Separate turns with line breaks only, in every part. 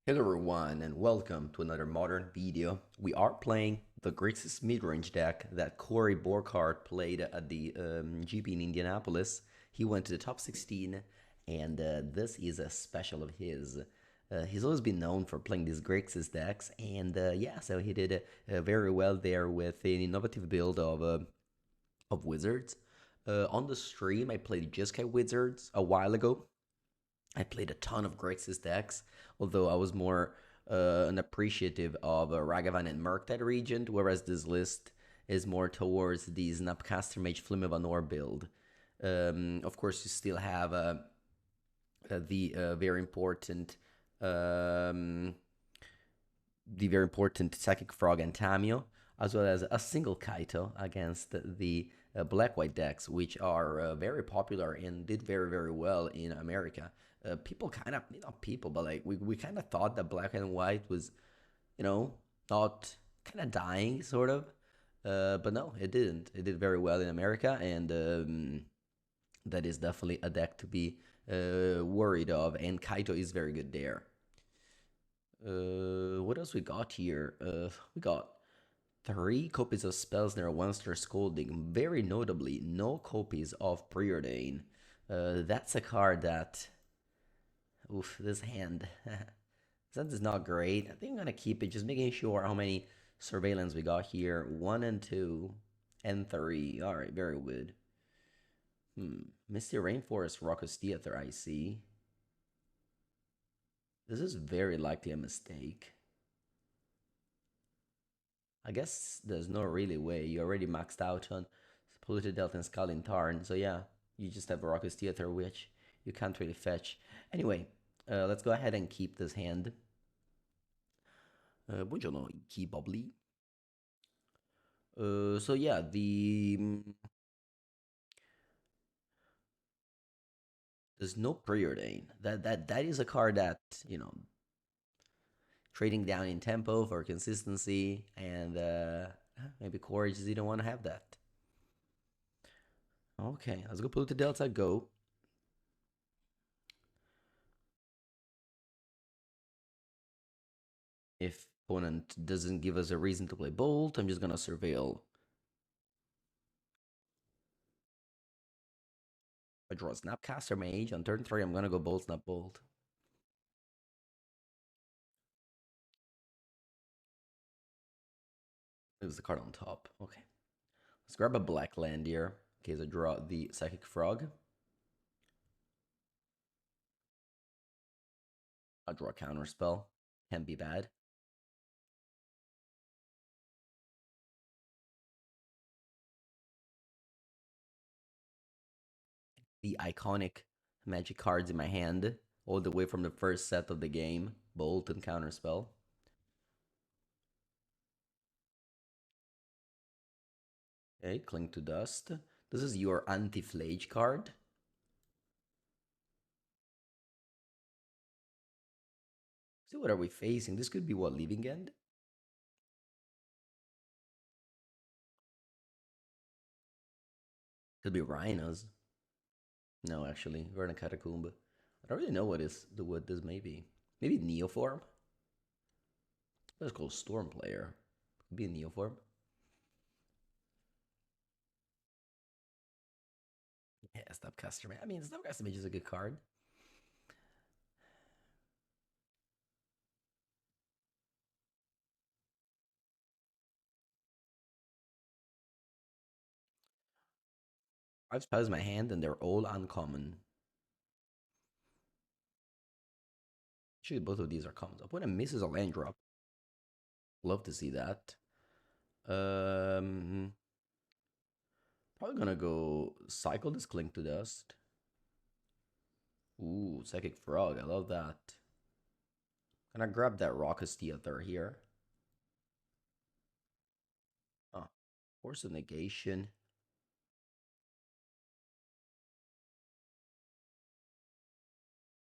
Hello everyone and welcome to another modern video. We are playing the Grixis Midrange deck that Corey Borkhardt played at the GP in Indianapolis. He went to the top 16 and this is a special of his. He's always been known for playing these Grixis decks and yeah, so he did very well there with an innovative build of Wizards. On the stream, I played Jeskai Wizards a while ago. I played a ton of Grixis decks, although I was more an appreciative of Ragavan and Murktide Regent, whereas this list is more towards the Snapcaster Mage Flimmevanor build. Of course, you still have the very important um, Psychic Frog and Tamio, as well as a single Kaito against the black-white decks, which are very popular and did very, very well in America. People kind of, not people, but like we kind of thought that black and white was, you know, not kind of dying, sort of. But no, it didn't. It did very well in America, and that is definitely a deck to be worried of. And Kaito is very good there. What else we got here? We got 3 copies of Spellsnare, 1-star Scolding. Very notably, no copies of Preordain. That's a card that, oof, this hand. This hand is not great. I think I'm gonna keep it, just making sure how many surveillance we got here. 1 and 2 and 3. All right, very good. Misty Rainforest, Raucous Theater, I see. This is very likely a mistake. I guess there's no really way. You already maxed out on Polluted Delta and Skull in Tarn. So yeah, you just have Barocus Theater, which you can't really fetch. Anyway, let's go ahead and keep this hand. Buongiorno, key bubbly. So yeah, there's no preordain. That is a card that, you know, trading down in tempo for consistency, and maybe Corey just didn't want to have that. Okay, let's go Polluted Delta, go. If opponent doesn't give us a reason to play Bolt, I'm just gonna Surveil. I draw Snapcaster Mage. On turn 3, I'm gonna go Bolt, Snap Bolt. There's the card on top. Okay. Let's grab a black land here. In case I draw the Psychic Frog. I'll draw a counter spell. Can't be bad. The iconic magic cards in my hand, all the way from the first set of the game. Bolt and counter spell. Okay, Cling to Dust. This is your anti-flage card. So what are we facing? This could be what, Leaving End? Could be Rhinos. No, actually, we're in a Catacomb. I don't really know what this may be. Maybe Neoform? Let's call Storm Player. Could be a Neoform. Yeah, Snapcaster Mage. I mean, Snapcaster Mage is a good card. I've spells in my hand and they're all uncommon. Actually, both of these are commons. Opponent misses a land drop. Love to see that. Um, Probably gonna go cycle this Cling to Dust. Ooh, Psychic Frog. I love that. Gonna grab that Raucous Theater here. Oh, Force of Negation.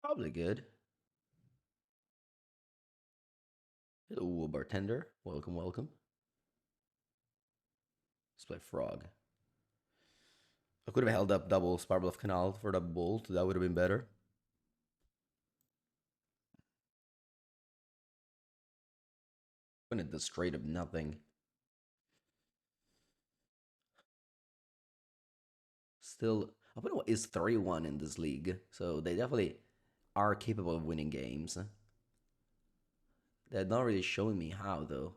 Probably good. Ooh, Bartender. Welcome, welcome. Let's play Frog. I could have held up double Sparbluff Canal for the Bolt. That would have been better. Opponent does straight up nothing. Still, opponent is 3-1 in this league, so they definitely are capable of winning games. They're not really showing me how, though.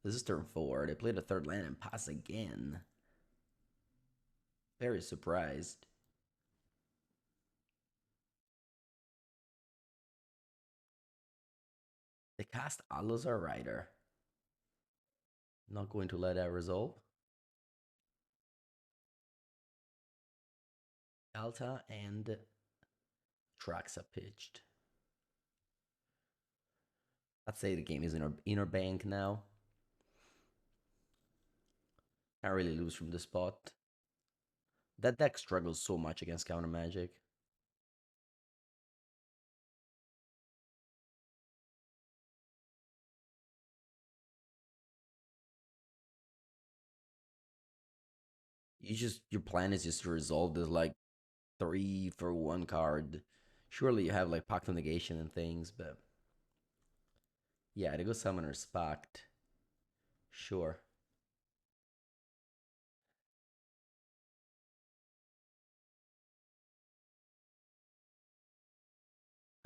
This is turn 4. They played a third land and pass again. Very surprised. They cast Alozar Rider. Not going to let that resolve. Alta and Traxa pitched. I'd say the game is in our inner bank now. Can't really lose from the spot. That deck struggles so much against counter magic. Your plan is just to resolve this like 3 for 1 card. Surely you have like Pact of Negation and things, but yeah, they go Summoner's Pact. Sure.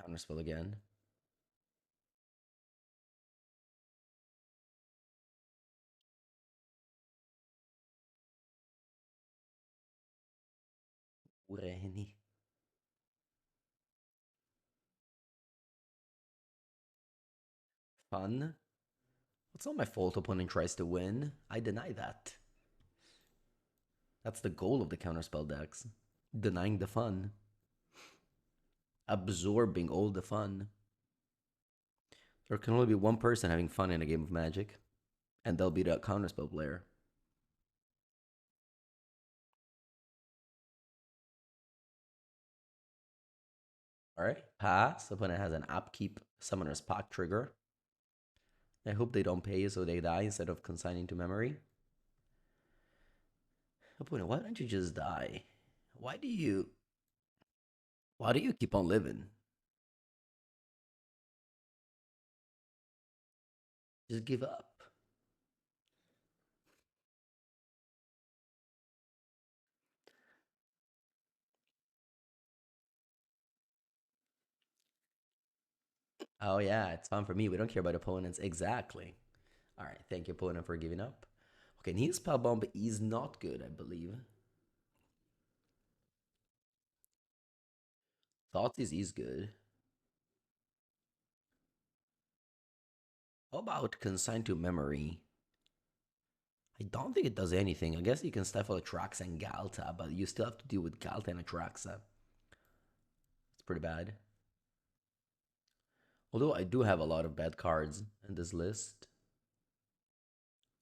Counterspell again. Ureni. Fun. It's not my fault opponent tries to win. I deny that. That's the goal of the counterspell decks. Denying the fun. Absorbing all the fun. There can only be one person having fun in a game of Magic, and they'll be the counterspell player. Alright, pass. Opponent has an upkeep Summoner's Pact trigger. I hope they don't pay so they die instead of consigning to memory. Opponent, why don't you just die? Why do you keep on living? Just give up. Oh yeah, it's fun for me. We don't care about opponents. Exactly. Alright, thank you, opponent, for giving up. Okay, Neil Spellbomb is not good, I believe. Thoughtseize is good. How about Consign to Memory? I don't think it does anything. I guess you can stifle Atraxa and Galta, but you still have to deal with Galta and Atraxa. It's pretty bad. Although I do have a lot of bad cards in this list.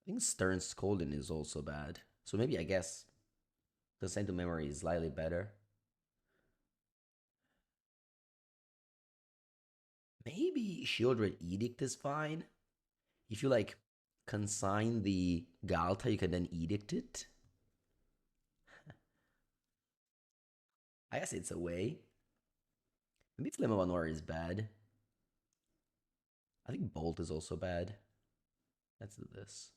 I think Stern Scolding is also bad. So maybe I guess Consign to Memory is slightly better. Maybe Shieldred Edict is fine. If you like consign the Galta, you can then edict it. I guess it's a way. Maybe Flame of Anor is bad. I think Bolt is also bad. Let's do this.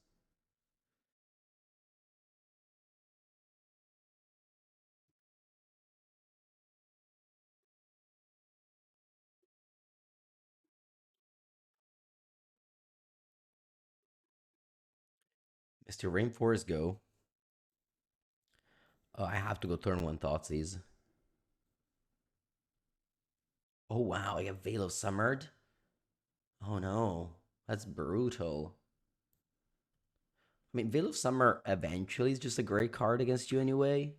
Mr. Rainforest, go. Oh, I have to go turn 1 Thoughtseize. Oh wow, I have Veil of Summered. Oh no, that's brutal. I mean, Veil of Summer eventually is just a great card against you anyway.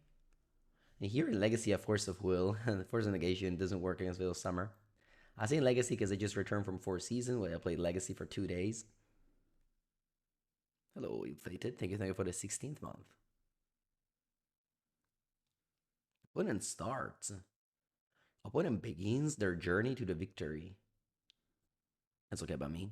And here in Legacy, I have Force of Will. And Force of Negation doesn't work against Veil of Summer. I say Legacy because I just returned from 4 seasons where I played Legacy for 2 days. Hello, you fated. Thank you for the 16th month. Opponent starts. Opponent begins their journey to the victory. That's okay by me.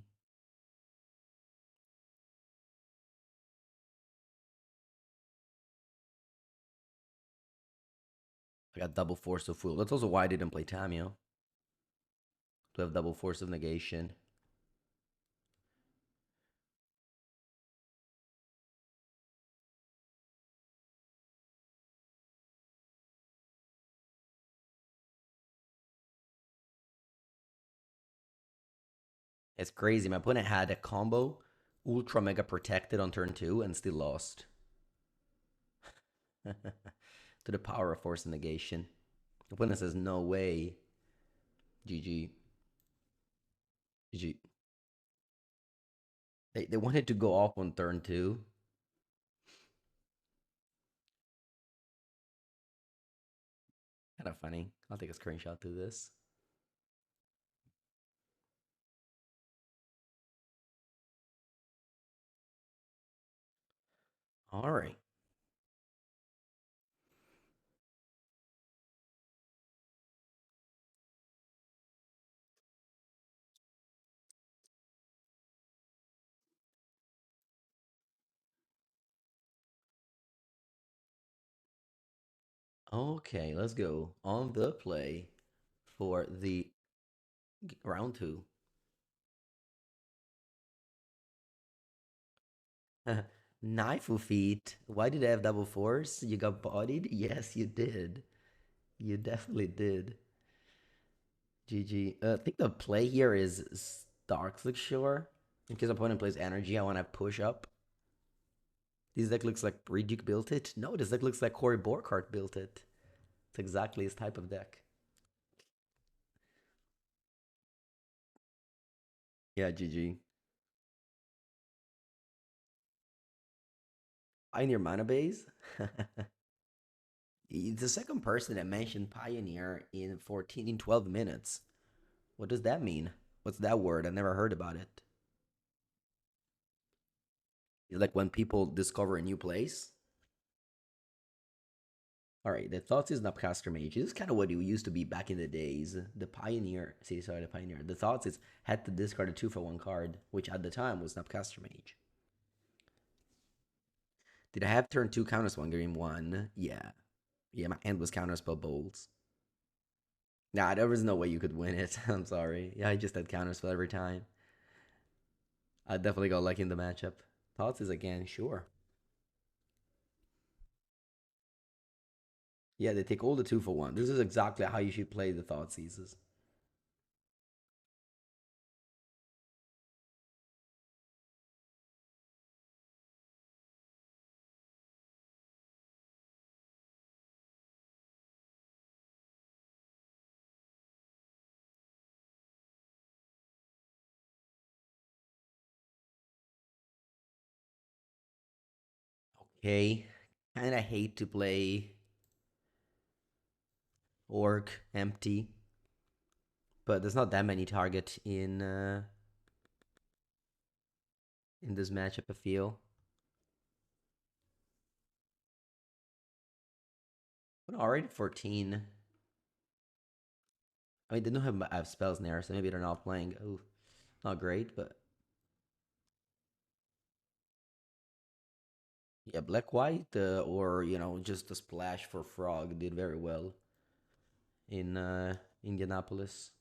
I got double Force of Will. That's also why I didn't play Tamio. To have double Force of Negation. It's crazy. My opponent had a combo, ultra mega protected on turn two, and still lost. To the power of force negation. The opponent says, no way. GG. GG. They wanted to go off on turn two. Kind of funny. I'll take a screenshot to this. All right. Okay, let's go on the play for the round two. Knife feet. Why did I have double force? You got bodied? Yes, you did. You definitely did. GG. I think the play here is Dark Shore. In case opponent plays energy, I want to push up. This deck looks like Reduke built it. No, this deck looks like Cory Borkart built it. It's exactly his type of deck. Yeah, GG. Pioneer mana base? The second person that mentioned Pioneer in 12 minutes. What does that mean? What's that word? I never heard about it. Like when people discover a new place. All right, the Thoughts is Snapcaster Mage. This is kind of what it used to be back in the days. The Pioneer, see, sorry, the Pioneer. The Thoughts is had to discard a 2-for-1 card, which at the time was Snapcaster Mage. Did I have turn 2 counterspell game 1? Yeah. Yeah, my hand was counterspell bolts. Nah, there was no way you could win it. I'm sorry. Yeah, I just had counterspell every time. I definitely got lucky in the matchup. Thoughts is again, sure. Yeah, they take all the 2-for-1. This is exactly how you should play the Thought Seizes. Okay. Kinda hate to play Orc empty, but there's not that many target in this matchup, I feel. But already 14. I mean, they don't have spells there, so maybe they're not playing. Oh, not great, but yeah, black white or just a splash for frog did very well in Indianapolis.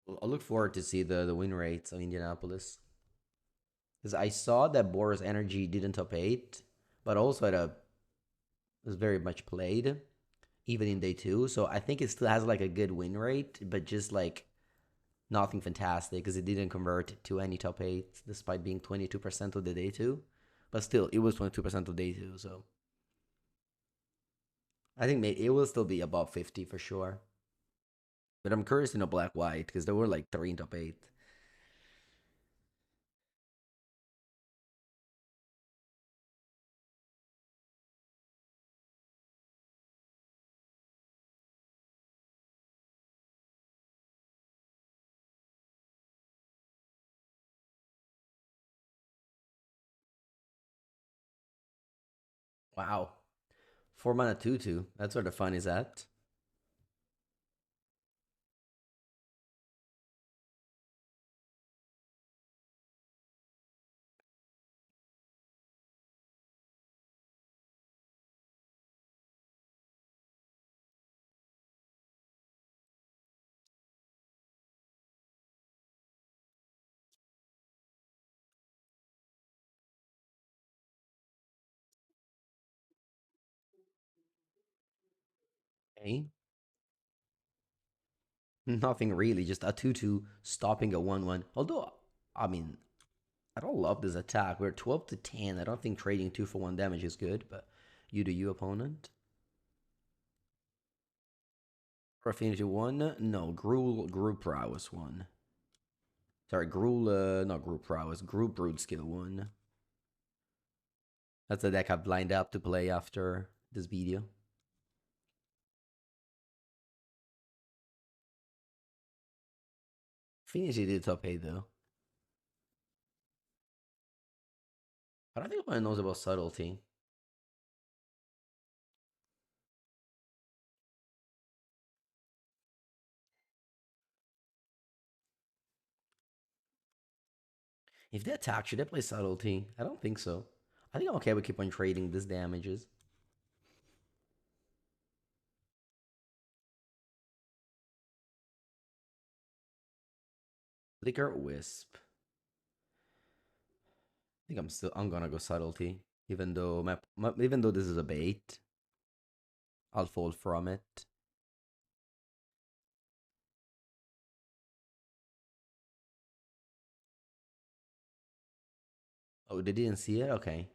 I'll look forward to see the win rates of Indianapolis because I saw that Boris Energy didn't top eight, but also was very much played even in day two. So I think it still has like a good win rate, but just like nothing fantastic because it didn't convert to any top eight despite being 22% of the day two. But still, it was 22% of day two. So I think it will still be above 50 for sure. But I'm curious to know black white because there were like three in top eight. Wow. 4 mana 2/2. That's where the fun is at. Okay. Nothing really, just a 2-2 stopping a 1-1. Although, I mean, I don't love this attack. We're 12 to 10. I don't think trading 2 for 1 damage is good, but you do you, opponent. Affinity 1? No, Group Prowess 1. Sorry, not Group Prowess, Group Brood Skill 1. That's the deck I've lined up to play after this video. Affinity did top 8 though. I don't think anyone knows about Subtlety. If they attack, should they play Subtlety? I don't think so. I think I'm okay with keep on trading this damages. Flicker Wisp. I think I'm gonna go Subtlety. Even though even though this is a bait, I'll fall from it. Oh, they didn't see it? Okay.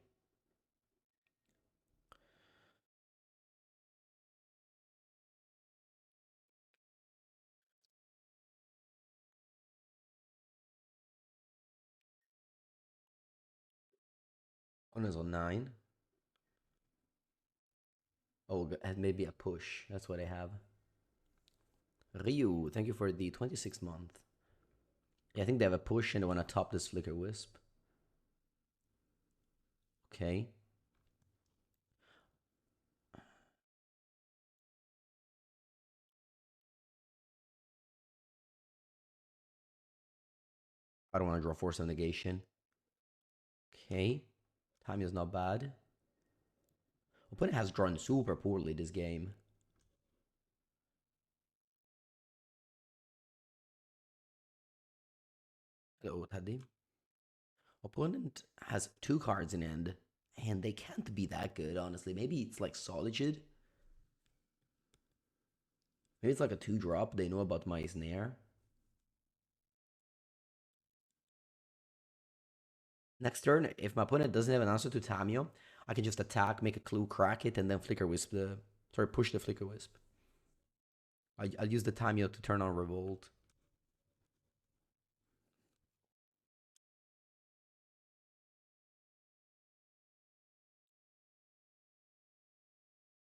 One is on 9. Oh, and maybe a push. That's what I have. Ryu, thank you for the 26th month. Yeah, I think they have a push and they want to top this Flicker Wisp. Okay. I don't want to draw Force of Negation. Okay. Time is not bad. Opponent has drawn super poorly this game. Hello, Taddy. Opponent has 2 cards in hand, and they can't be that good, honestly. Maybe it's like Solitude. Maybe it's like a 2-drop. They know about my snare. Next turn, if my opponent doesn't have an answer to Tamio, I can just attack, make a clue, crack it, and then Flicker Wisp the... Sorry, push the Flicker Wisp. I'll use the Tamio to turn on Revolt.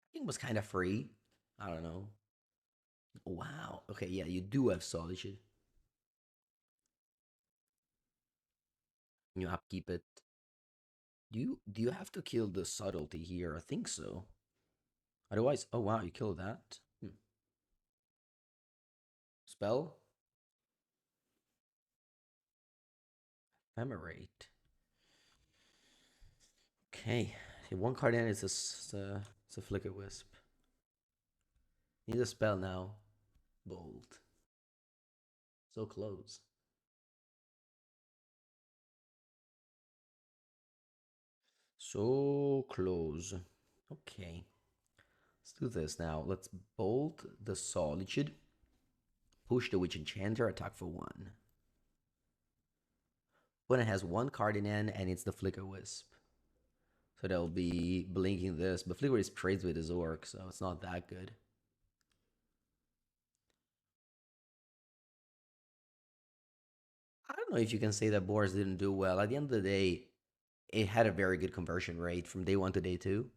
I think it was kind of free. I don't know. Wow. Okay, yeah, you do have Solitude. You upkeep it. Do you have to kill the Subtlety here? I think so. Otherwise, oh wow, you kill that. Spell? Ephemerate. Okay. See, 1 card in is a Flicker Wisp. Need a spell now. Bolt. So close. So close. Okay. Let's do this now. Let's bolt the Solitude. Push the Witch Enchanter, attack for 1. When it has 1 card in hand and it's the Flicker Wisp. So they'll be blinking this, but Flicker Wisp trades with his Orc, so it's not that good. I don't know if you can say that Boars didn't do well. At the end of the day, it had a very good conversion rate from day 1 to day 2.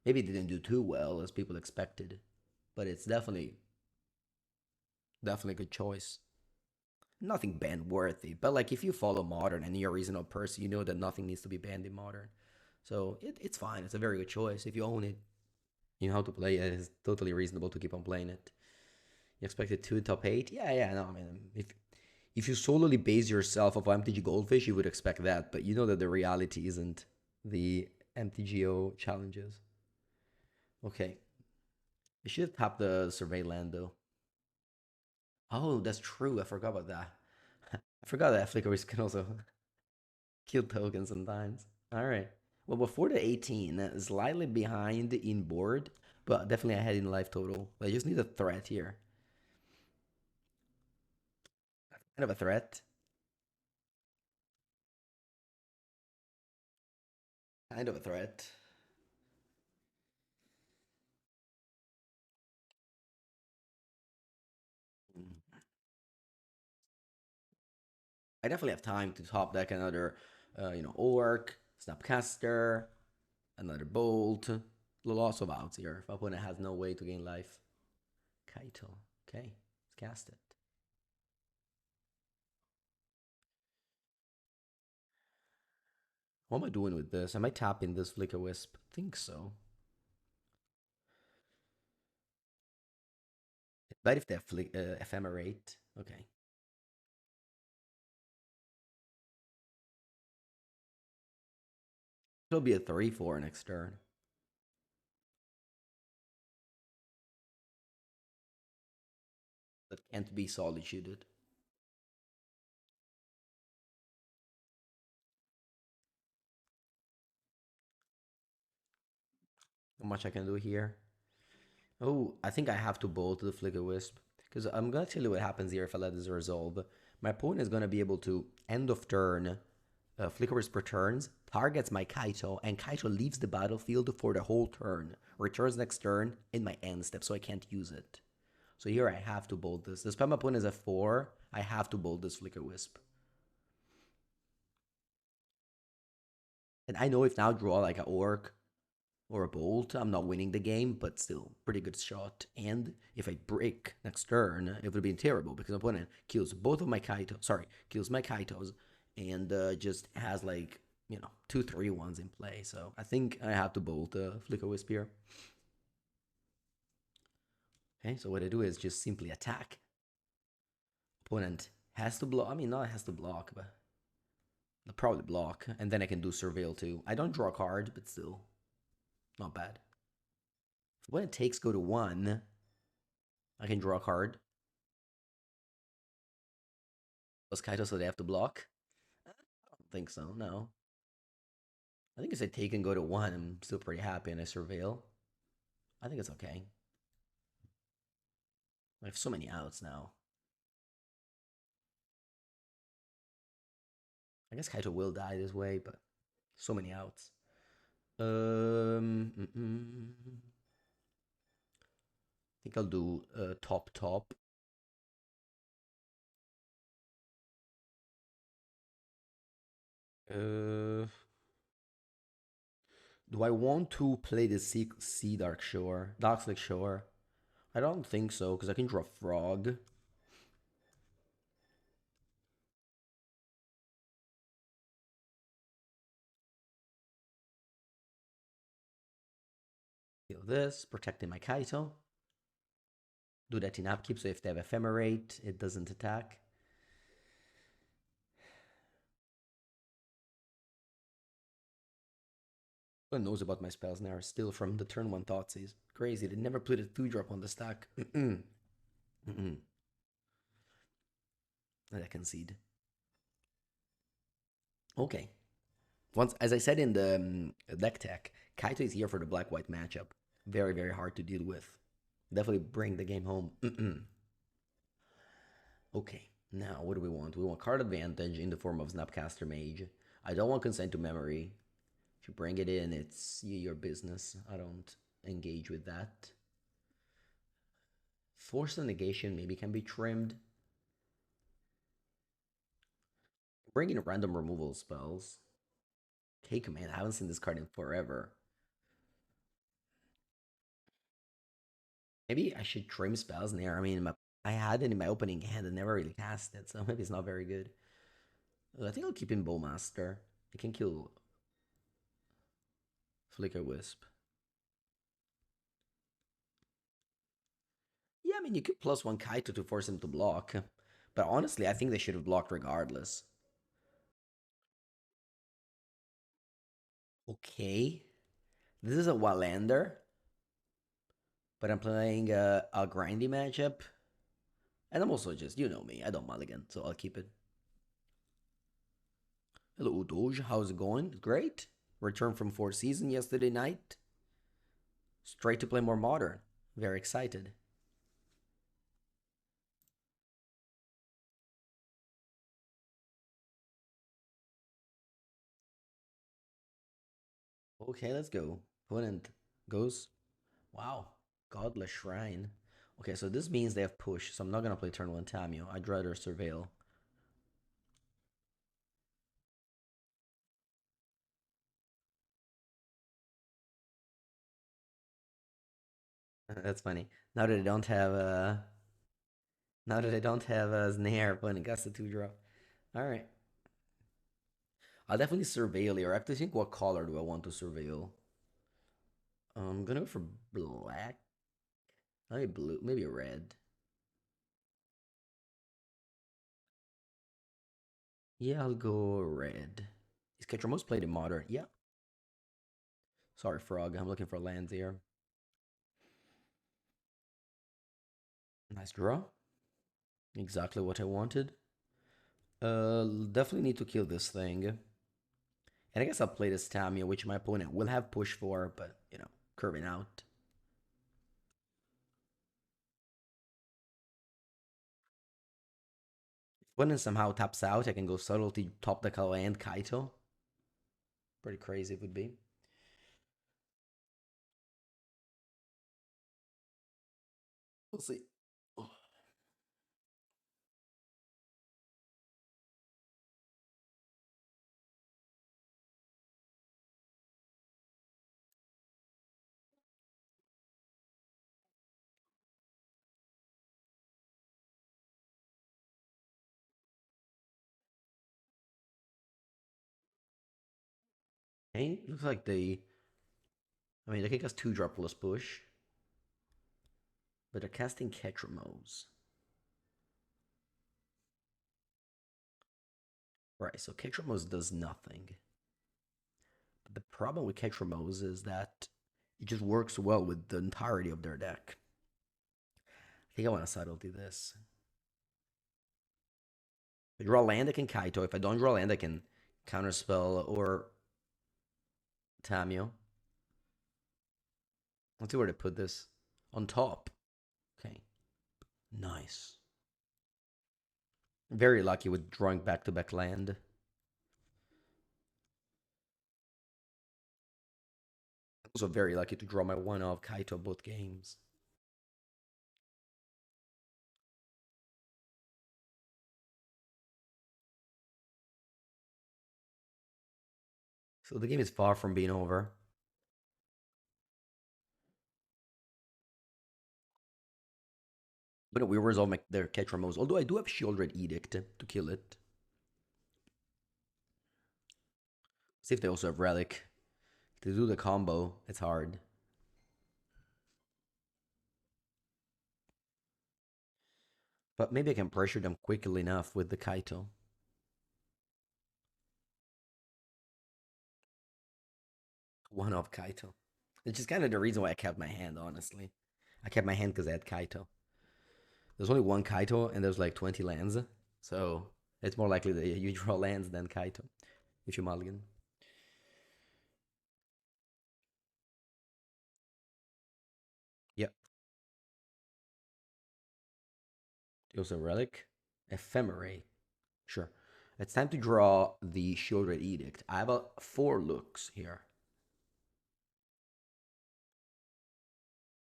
Maybe it didn't do too well as people expected, but it's definitely a good choice. Nothing banned worthy, but like if you follow Modern and you're a reasonable person, you know that nothing needs to be banned in Modern. So it's fine. It's a very good choice. If you own it, you know how to play it. It's totally reasonable to keep on playing it. You expected 2 top 8? Yeah. No, I mean, if you solely base yourself off MTG Goldfish, you would expect that, but you know that the reality isn't the MTGO challenges. Okay. I should have tapped the Survey Land though. Oh, that's true. I forgot about that. I forgot that Flickers can also kill tokens sometimes. All right. Well, before the 18, slightly behind in board, But definitely ahead in life total. I just need a threat here. Kind of a threat. Kind of a threat. Mm. I definitely have time to top deck another, Orc, Snapcaster, another Bolt. Lots of outs here. If opponent has no way to gain life. Kaito. Okay, let's cast it. What am I doing with this? Am I tapping this Flicker Wisp? I think so. But if they have Ephemerate, okay. It'll be a 3/4 next turn. That can't be solitude. How much I can do here? Oh, I think I have to bolt the Flicker Wisp. Because I'm going to tell you what happens here if I let this resolve. My opponent is going to be able to, end of turn, Flicker Wisp returns, targets my Kaito, and Kaito leaves the battlefield for the whole turn. Returns next turn in my end step, so I can't use it. So here I have to bolt this. The spell my opponent is a 4. I have to bolt this Flicker Wisp. And I know if now draw like an Orc or a Bolt, I'm not winning the game, but still, pretty good shot. And if I break next turn, it would be terrible because my opponent kills both of my Kaitos. Sorry, kills my Kaitos and just has like, 2/3 in play. So I think I have to bolt Flicker Wisp here. Okay, so what I do is just simply attack. Opponent has to block. I mean, not has to block, but they'll probably block. And then I can do Surveil too. I don't draw a card, but still, not bad. When it takes go to 1, I can draw a card. Was Kaito, so they have to block? I don't think so, no. I think if I take and go to 1, I'm still pretty happy and I Surveil. I think it's okay. I have so many outs now. I guess Kaito will die this way, but so many outs. I think I'll do top top. Uh, do I want to play the Sea Dark Shore? Dark Shore? I don't think so, because I can draw Frog. Kill this, protecting my Kaito. Do that in upkeep, so if they have Ephemerate, it doesn't attack. Who knows about my spells now? Still from the turn 1 Thoughtseize. Crazy, they never put a 2-drop on the stack. And I concede. Okay. Once, as I said in the deck tech, Kaito is here for the black-white matchup. Very, very hard to deal with. Definitely bring the game home. Okay, now what do we want? We want card advantage in the form of Snapcaster Mage. I don't want consent to memory. If you bring it in, it's your business. I don't engage with that. Force of negation maybe can be trimmed. Bring in random removal spells. Take command. I haven't seen this card in forever. Maybe I should trim spells in there. I mean, I had it in my opening hand and never really cast it, so maybe it's not very good. I think I'll keep in Bowmaster. I can kill Flicker Wisp. Yeah, I mean, you could +1 Kaito to force him to block. But honestly, I think they should have blocked regardless. Okay. This is a Wallander. But I'm playing a grindy matchup. And I'm also just, you know me, I don't mulligan, so I'll keep it. Hello, Doge. How's it going? Great. Returned from 4 season yesterday night. Straight to play more modern. Very excited. Okay, let's go. Opponent goes. Wow. Godless Shrine. Okay, so this means they have push, so I'm not gonna play turn one Tamio. I'd rather Surveil. That's funny. Now that I don't have a snare, opponent gets the 2 drop. Alright. I'll definitely surveil here. I have to think what color do I want to surveil. I'm gonna go for black. Maybe blue, maybe red. Yeah, I'll go red. Is Ketramos played in modern? Yeah. Sorry, Frog. I'm looking for lands here. Nice draw. Exactly what I wanted. Definitely need to kill this thing. And I guess I'll play this Tamio, which my opponent will have push for, but, curving out. If opponent somehow taps out, I can go Subtlety, top deck and Kaito. Pretty crazy it would be. We'll see. Hey, looks like they can cast 2 drop plus push, but they're casting Ketramos. Right, so Ketramos does nothing. But the problem with Ketramos is that it just works well with the entirety of their deck. I think I want to subtlety this. If I draw land, I can Kaito. If I don't draw land, I can Counterspell or Tamio. Let's see where to put this. On top. Okay. Nice. Very lucky with drawing back-to-back land. Also very lucky to draw my one-off Kaito both games. So the game is far from being over. But we resolve their Ketramos. Although I do have Shieldred Edict to kill it. See if they also have Relic. To do the combo, it's hard. But maybe I can pressure them quickly enough with the Kaito. One of Kaito. Which is kind of the reason why I kept my hand, honestly. I kept my hand because I had Kaito. There's only one Kaito and there's like 20 lands. So it's more likely that you draw lands than Kaito if you mulligan. Yep. Also Relic. Ephemerate. Sure. It's time to draw the Shieldred Edict. I have 4 looks here.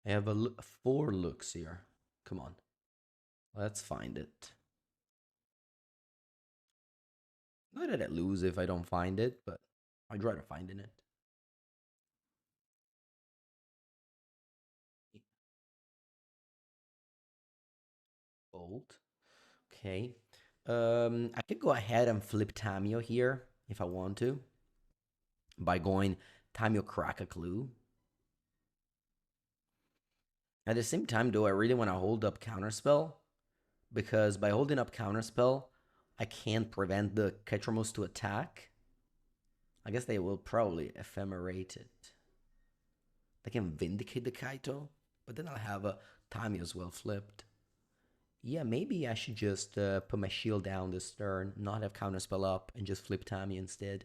I have 4 looks here. Come on. Let's find it. Not that I lose if I don't find it, but I'd rather find in it. Bolt. Okay. I could go ahead and flip Tamio here if I want to by going Tamio Crack a Clue. At the same time, though, I really want to hold up Counterspell because by holding up Counterspell, I can't prevent the Ketramos to attack. I guess they will probably ephemerate it. They can Vindicate the Kaito, but then I'll have a Tamio as well flipped. Yeah, maybe I should just put my shield down this turn, not have Counterspell up, and just flip Tamio instead.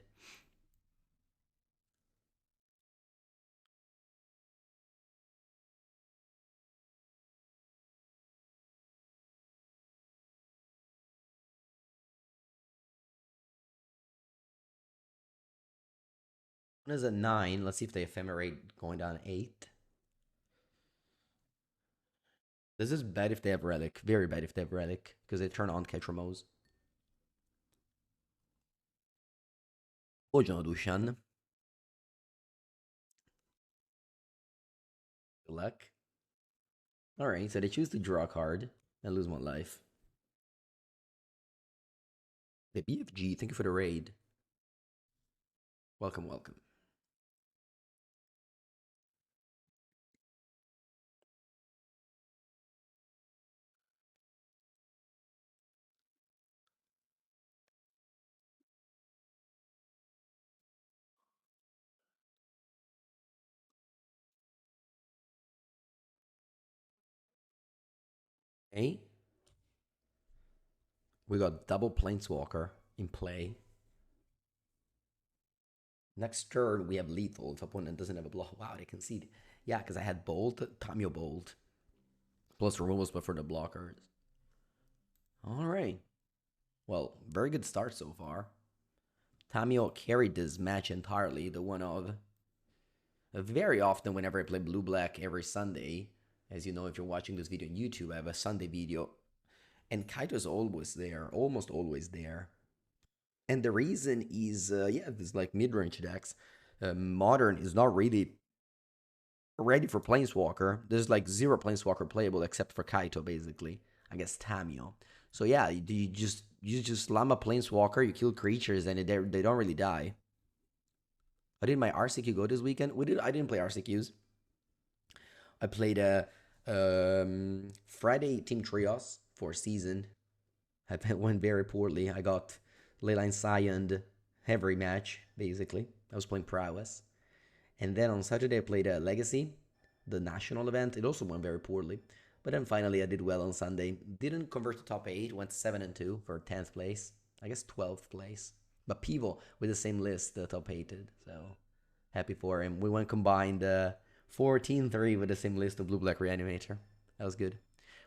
One is a 9. Let's see if they ephemerate going down 8. This is bad if they have Relic. Very bad if they have Relic, because they turn on Ketramos. Hogyan Dushan. Good luck. Alright, so they choose to draw a card and lose 1 life. The BFG, thank you for the raid. Welcome, welcome. Okay. We got double Planeswalker in play. Next turn, we have lethal. If opponent doesn't have a block. Wow, they concede. Yeah, because I had Bolt, Tamio Bolt. Plus removals, but for the blockers. All right. Well, very good start so far. Tamio carried this match entirely. The one of very often whenever I play Blue Black every Sunday. As you know, if you're watching this video on YouTube, I have a Sunday video. And Kaito's always there, almost always there. And the reason is, yeah, this like mid-range decks. Modern is not really ready for Planeswalker. There's like zero Planeswalker playable except for Kaito, basically. I guess Tamio. So yeah, you just slam a Planeswalker, you kill creatures, and they don't really die. I did my RCQ go this weekend. I didn't play RCQs. I played a Friday Team Trios for season. I went very poorly. I got Leyline Scion every match, basically. I was playing Prowess. And then on Saturday, I played a Legacy, the national event. It also went very poorly. But then finally, I did well on Sunday. Didn't convert to top 8, went 7 and 2 for 10th place. I guess 12th place. But Pivo with the same list, the top 8 did. So happy for him. We went combined 14-3 with the same list of Blue Black Reanimator. That was good.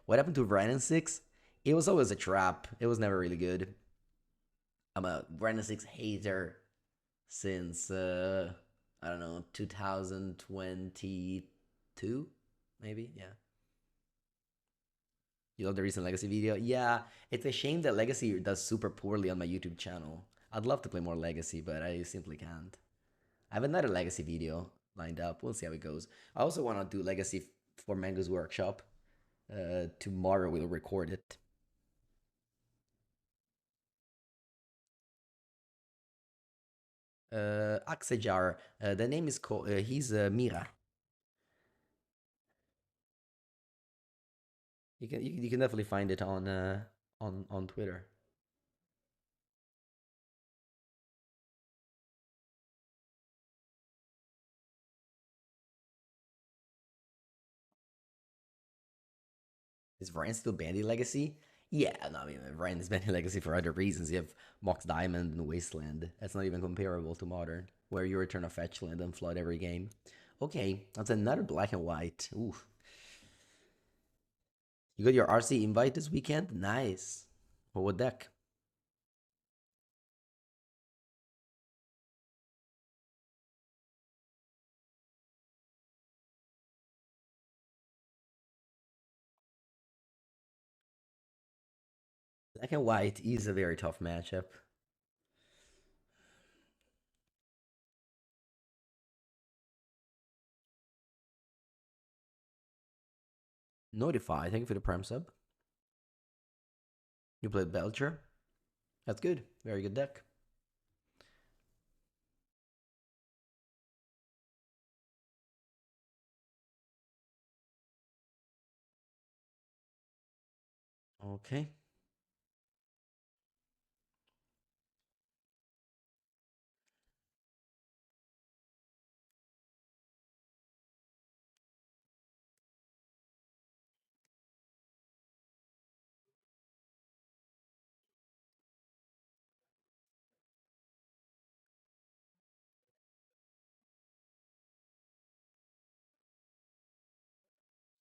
What happened to Vran 6? It was always a trap. It was never really good. I'm a Vran 6 hater since I don't know, 2022, maybe. Yeah. You love the recent Legacy video? Yeah, it's a shame that Legacy does super poorly on my YouTube channel. I'd love to play more Legacy, but I simply can't. I have another Legacy video lined up. We'll see how it goes. I also want to do Legacy for Mango's workshop. Tomorrow we'll record it. Axejar. The name is called. He's Mira. You can definitely find it on Twitter. Is Vran still Bandy Legacy? Yeah, no, I mean, Vran is Bandy Legacy for other reasons. You have Mox Diamond and Wasteland. That's not even comparable to Modern, where you return a fetch land and flood every game. Okay, that's another black and white. Ooh. You got your RC invite this weekend? Nice. For what deck? Black and white is a very tough matchup. Notify, thank you for the prime sub. You played Belcher? That's good. Very good deck. Okay.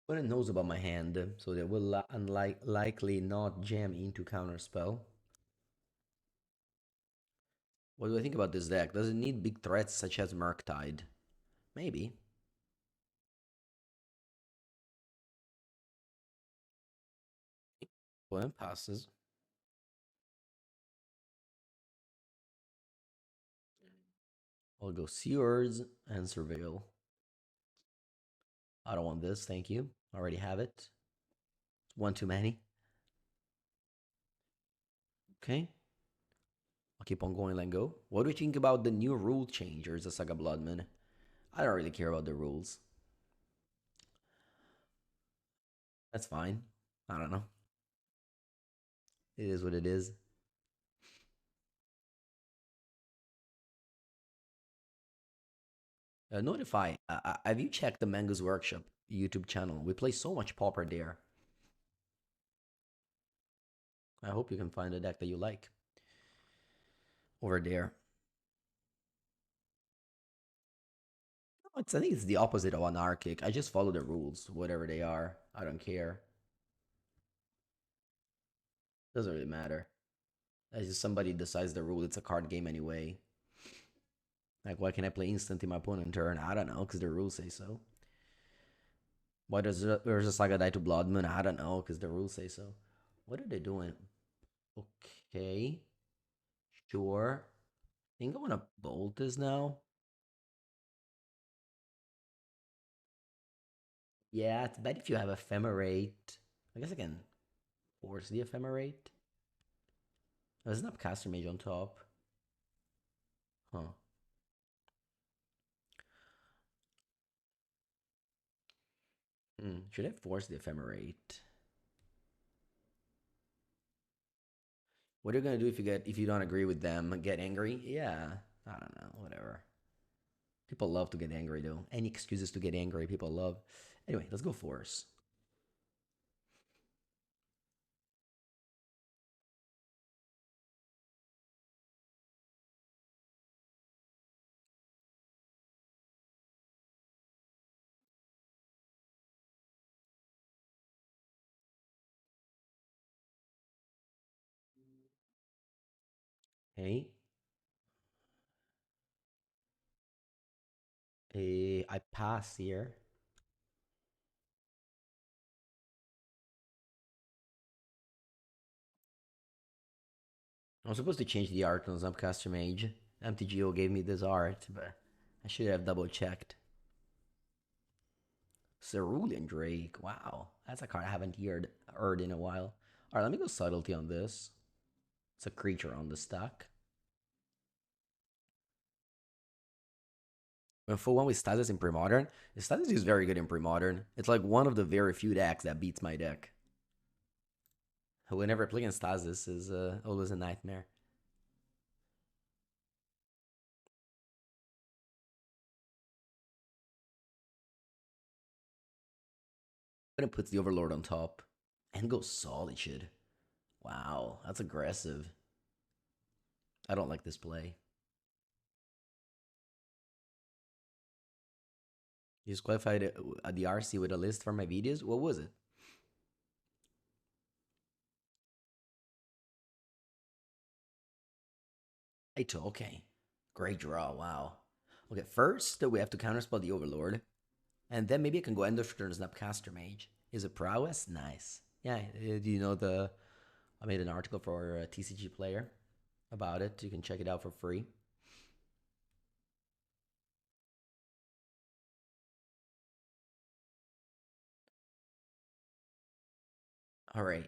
Opponent knows about my hand, so they will likely not jam into counterspell. What do I think about this deck? Does it need big threats such as Murktide? Maybe. Opponent passes. I'll go Sears and Surveil. I don't want this, thank you. I already have it. One too many. Okay. I'll keep on going, let go. What do you think about the new rule changers, the Saga Bloodman? I don't really care about the rules. That's fine. I don't know. It is what it is. Notify. Have you checked the Mango's Workshop YouTube channel? We play so much Pauper there. I hope you can find a deck that you like over there. I think it's the opposite of anarchic. I just follow the rules, whatever they are. I don't care. Doesn't really matter. As just somebody decides the rule, it's a card game anyway. Like, why can I play instant in my opponent turn? I don't know, because the rules say so. Why does there's a Saga die to Bloodmoon? I don't know, because the rules say so. What are they doing? Okay. Sure. I think I want to bolt this now. Yeah, it's bad if you have Ephemerate. I guess I can force the Ephemerate. There's an Snapcaster Mage on top. Huh. Should I force the Ephemerate? What are you gonna do if you don't agree with them? Get angry? Yeah. I don't know. Whatever. People love to get angry though. Any excuses to get angry, people love. Anyway, let's go force. Hey, I pass here. I'm supposed to change the art on Snapcaster Mage. MTGO gave me this art, but I should have double checked. Cerulean Drake. Wow, that's a card I haven't heard in a while. All right, let me go subtlety on this. It's a creature on the stack. When full one with Stasis in Premodern, Stasis is very good in Premodern. It's like one of the very few decks that beats my deck. Whenever I play against Stasis is always a nightmare. But it puts the Overlord on top and goes Solitude. Wow, that's aggressive. I don't like this play. You just qualified at the RC with a list for my videos? What was it? Aito, okay. Great draw, wow. Okay, first we have to counterspell the Overlord. And then maybe I can go end of turn Snapcaster Mage. Is it prowess? Nice. Yeah, do you know the... I made an article for a TCG player about it. You can check it out for free. All right.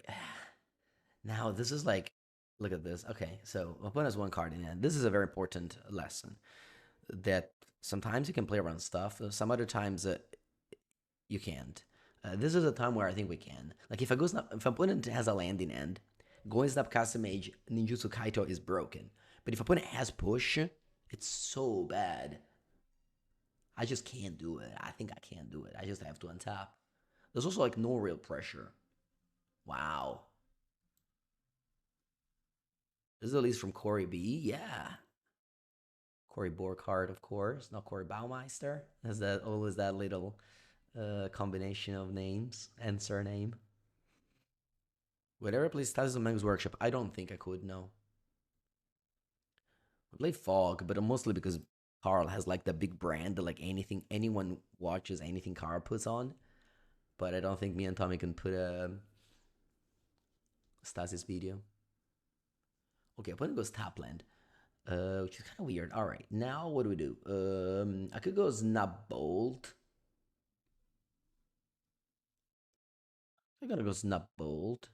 Now, this is like... Look at this. Okay, so my opponent has one card in hand. This is a very important lesson. That sometimes you can play around stuff. Some other times you can't. This is a time where I think we can. Like if opponent has a land in end, going Snapcaster Mage Ninjutsu Kaito is broken. But if opponent has push, it's so bad. I just can't do it. I think I can't do it. I just have to untap. There's also like no real pressure. Wow. This is at least from Corey B. Yeah. Corey Borkhardt, of course. Not Corey Baumeister. Has that always that little combination of names and surname? Would I ever play Stasis of Mengu's Workshop? I don't think I could, no. I play Fog, but mostly because Carl has like the big brand that like anything anyone watches anything Carl puts on. But I don't think me and Tommy can put a Stasis video. Okay, opponent goes Tapland, which is kind of weird. All right, now what do we do? I could go Snap Bolt. I'm gonna go Snap Bolt.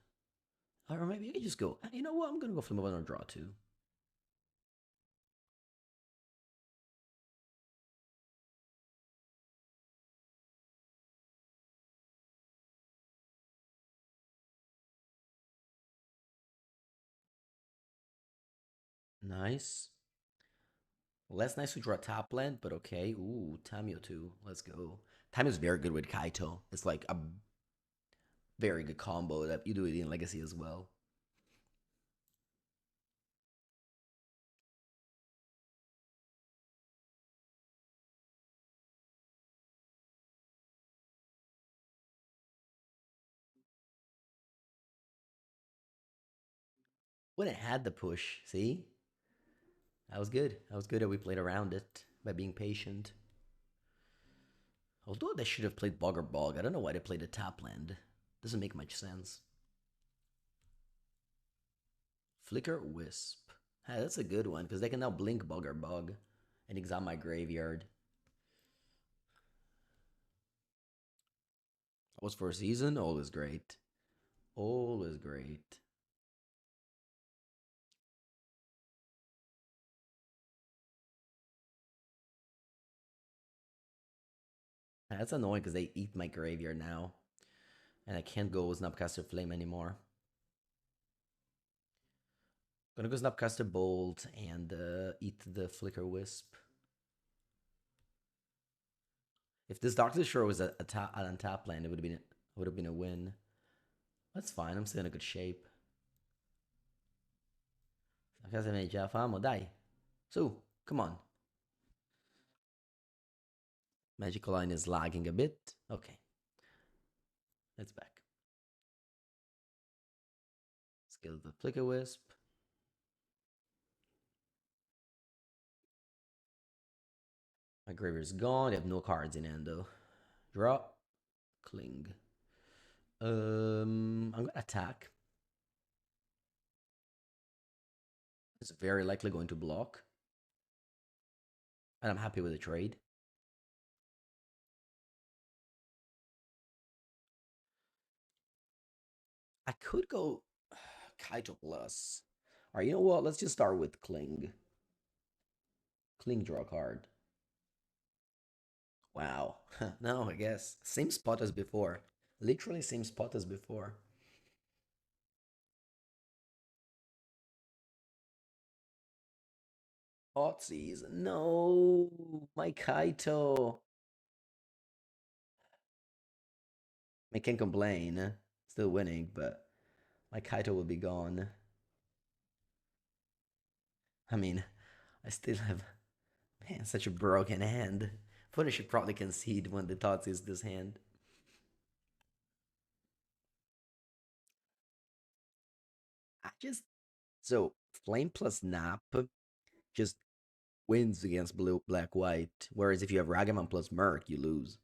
Or maybe I could just go, you know what? I'm gonna go Flame of Honor draw two. Nice. Less nice to draw top land, but okay. Ooh, Tamio too. Let's go. Tamio's very good with Kaito. It's like a very good combo that you do it in Legacy as well. When it had the push, see? That was good. That was good that we played around it by being patient. Although they should have played Bog or Bog. I don't know why they played a tap land. Doesn't make much sense. Flicker Wisp. Hey, that's a good one because they can now blink Bog or Bog and exile my graveyard. That was for a season. Always great. Always great. That's annoying because they eat my graveyard now. And I can't go with Snapcaster Flame anymore. Gonna go Snapcaster Bolt and eat the Flicker Wisp. If this Doctor Shore was an untap land, it would have been a win. That's fine. I'm still in a good shape. Snapcaster Mage, famo, dai. So, come on. Magical Line is lagging a bit. Okay, it's back. Skill the Flicker Wisp. My graveyard's gone. I have no cards in hand though. Draw. Cling. I'm gonna attack. It's very likely going to block. And I'm happy with the trade. I could go Kaito Plus. All right, you know what? Let's just start with Cling. Cling draw card. Wow. No, I guess. Same spot as before. Literally same spot as before. Otsies. No, my Kaito. I can't complain. Still winning, but my Kaito will be gone. I mean, I still have, man, such a broken hand. Opponent should probably concede when the thoughts is this hand. I just so flame plus nap just wins against blue black white. Whereas if you have Ragavan plus Merc, you lose.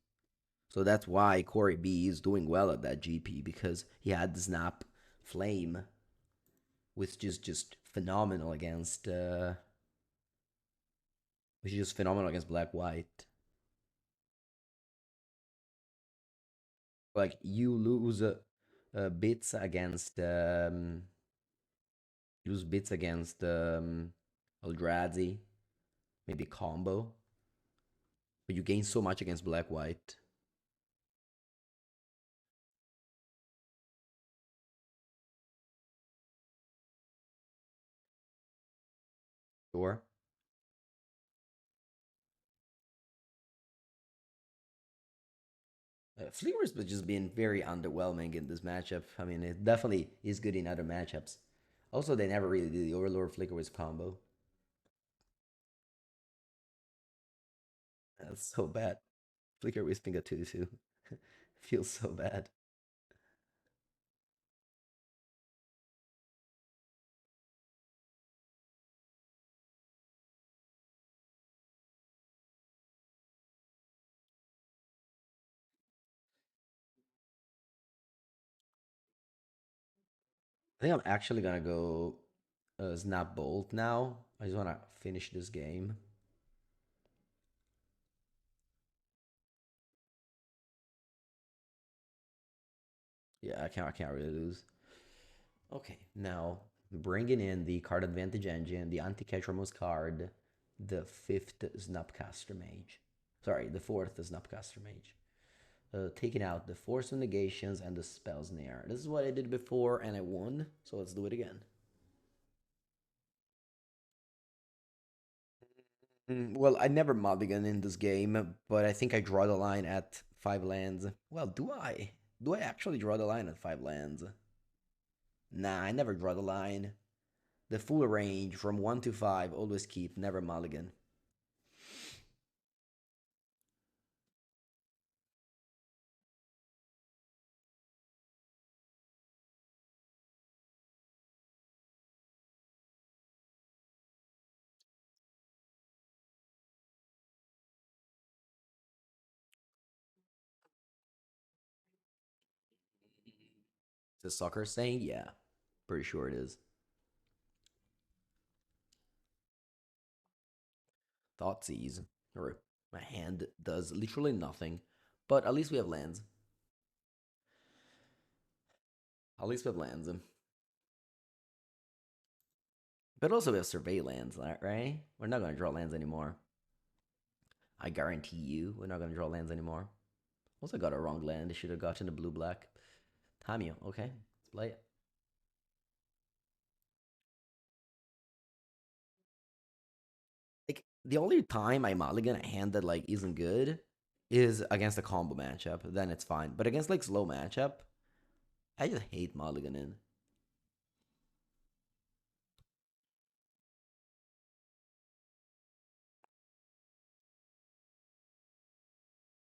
So that's why Corey B is doing well at that GP because he had the snap flame, which is just phenomenal against which is just phenomenal against black white. Like you lose bits against lose bits against Eldrazi, maybe combo, but you gain so much against black white. Sure. Fleaver's has just been very underwhelming in this matchup. I mean, it definitely is good in other matchups. Also, they never really did the Overlord Flicker combo. That's so bad. Flicker Wisping a 2-2. Feels so bad. I think I'm actually gonna go Snap Bolt now. I just wanna finish this game. Yeah, I can't really lose. Okay, now bringing in the card advantage engine, the anti-catch Ramos card, the fifth Snapcaster Mage. Sorry, the fourth Snapcaster Mage. Taking out the Force of Negations and the Spell Snare. This is what I did before and I won, so let's do it again. Well, I never mulligan in this game, but I think I draw the line at 5 lands. Well, do I? Do I actually draw the line at 5 lands? Nah, I never draw the line. The full range from 1 to 5, always keep, never mulligan. Is the soccer saying? Yeah, pretty sure it is. Thoughtseize. Or my hand does literally nothing, but at least we have lands. At least we have lands. But also we have survey lands, right? We're not going to draw lands anymore. I guarantee you we're not going to draw lands anymore. Also got a wrong land. I should have gotten the blue-black. Tamio, okay. Let's play it. Like, the only time I mulligan a hand that, like, isn't good is against a combo matchup. Then it's fine. But against, like, slow matchup, I just hate mulliganing.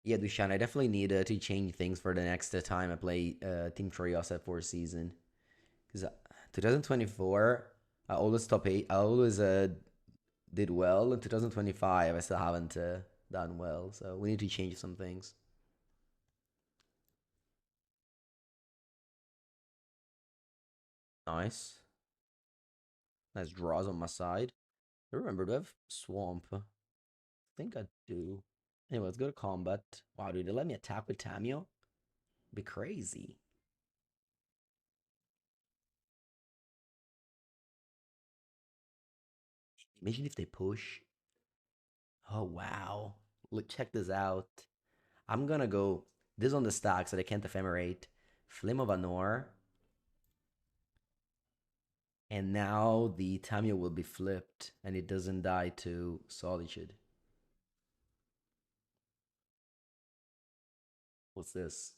Yeah, Dushan, I definitely need to change things for the next time I play Team Trios at 4th season. Because 2024, I always top 8. I always did well. In 2025, I still haven't done well. So we need to change some things. Nice. Nice draws on my side. I remember, do I have Swamp? I think I do. Anyway, let's go to combat. Wow, dude, they let me attack with Tamio? Be crazy. Imagine if they push. Oh, wow. Look, check this out. I'm gonna go this on the stack so they can't ephemerate. Flame of Anor. And now the Tamio will be flipped and it doesn't die to Solitude. What's this?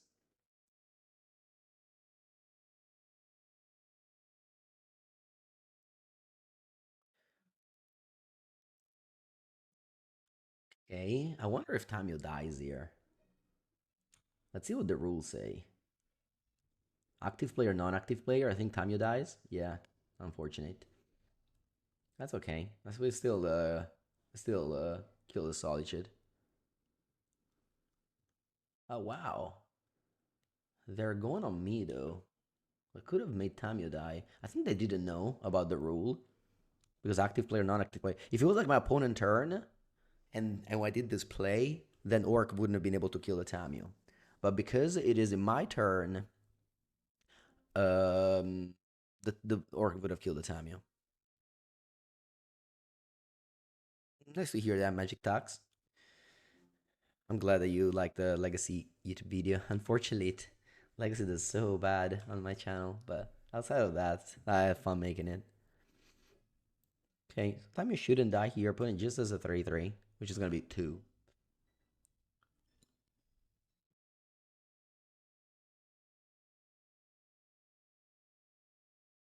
Okay, I wonder if Tamio dies here. Let's see what the rules say. Active player, non-active player. I think Tamio dies. Yeah, unfortunate. That's okay. That's we still kill the Solitude. Oh wow, they're going on me though. I could have made Tamio die. I think they didn't know about the rule because active player, non-active player. If it was like my opponent turn and I did this play, then Orc wouldn't have been able to kill the Tamio. But because it is in my turn, um, the Orc would have killed the Tamio. Nice to hear that, Magic Tax. I'm glad that you like the Legacy YouTube video. Unfortunately, Legacy does so bad on my channel, but outside of that, I have fun making it. Okay, time you shouldn't die here, putting just as a 3-3, which is gonna be 2.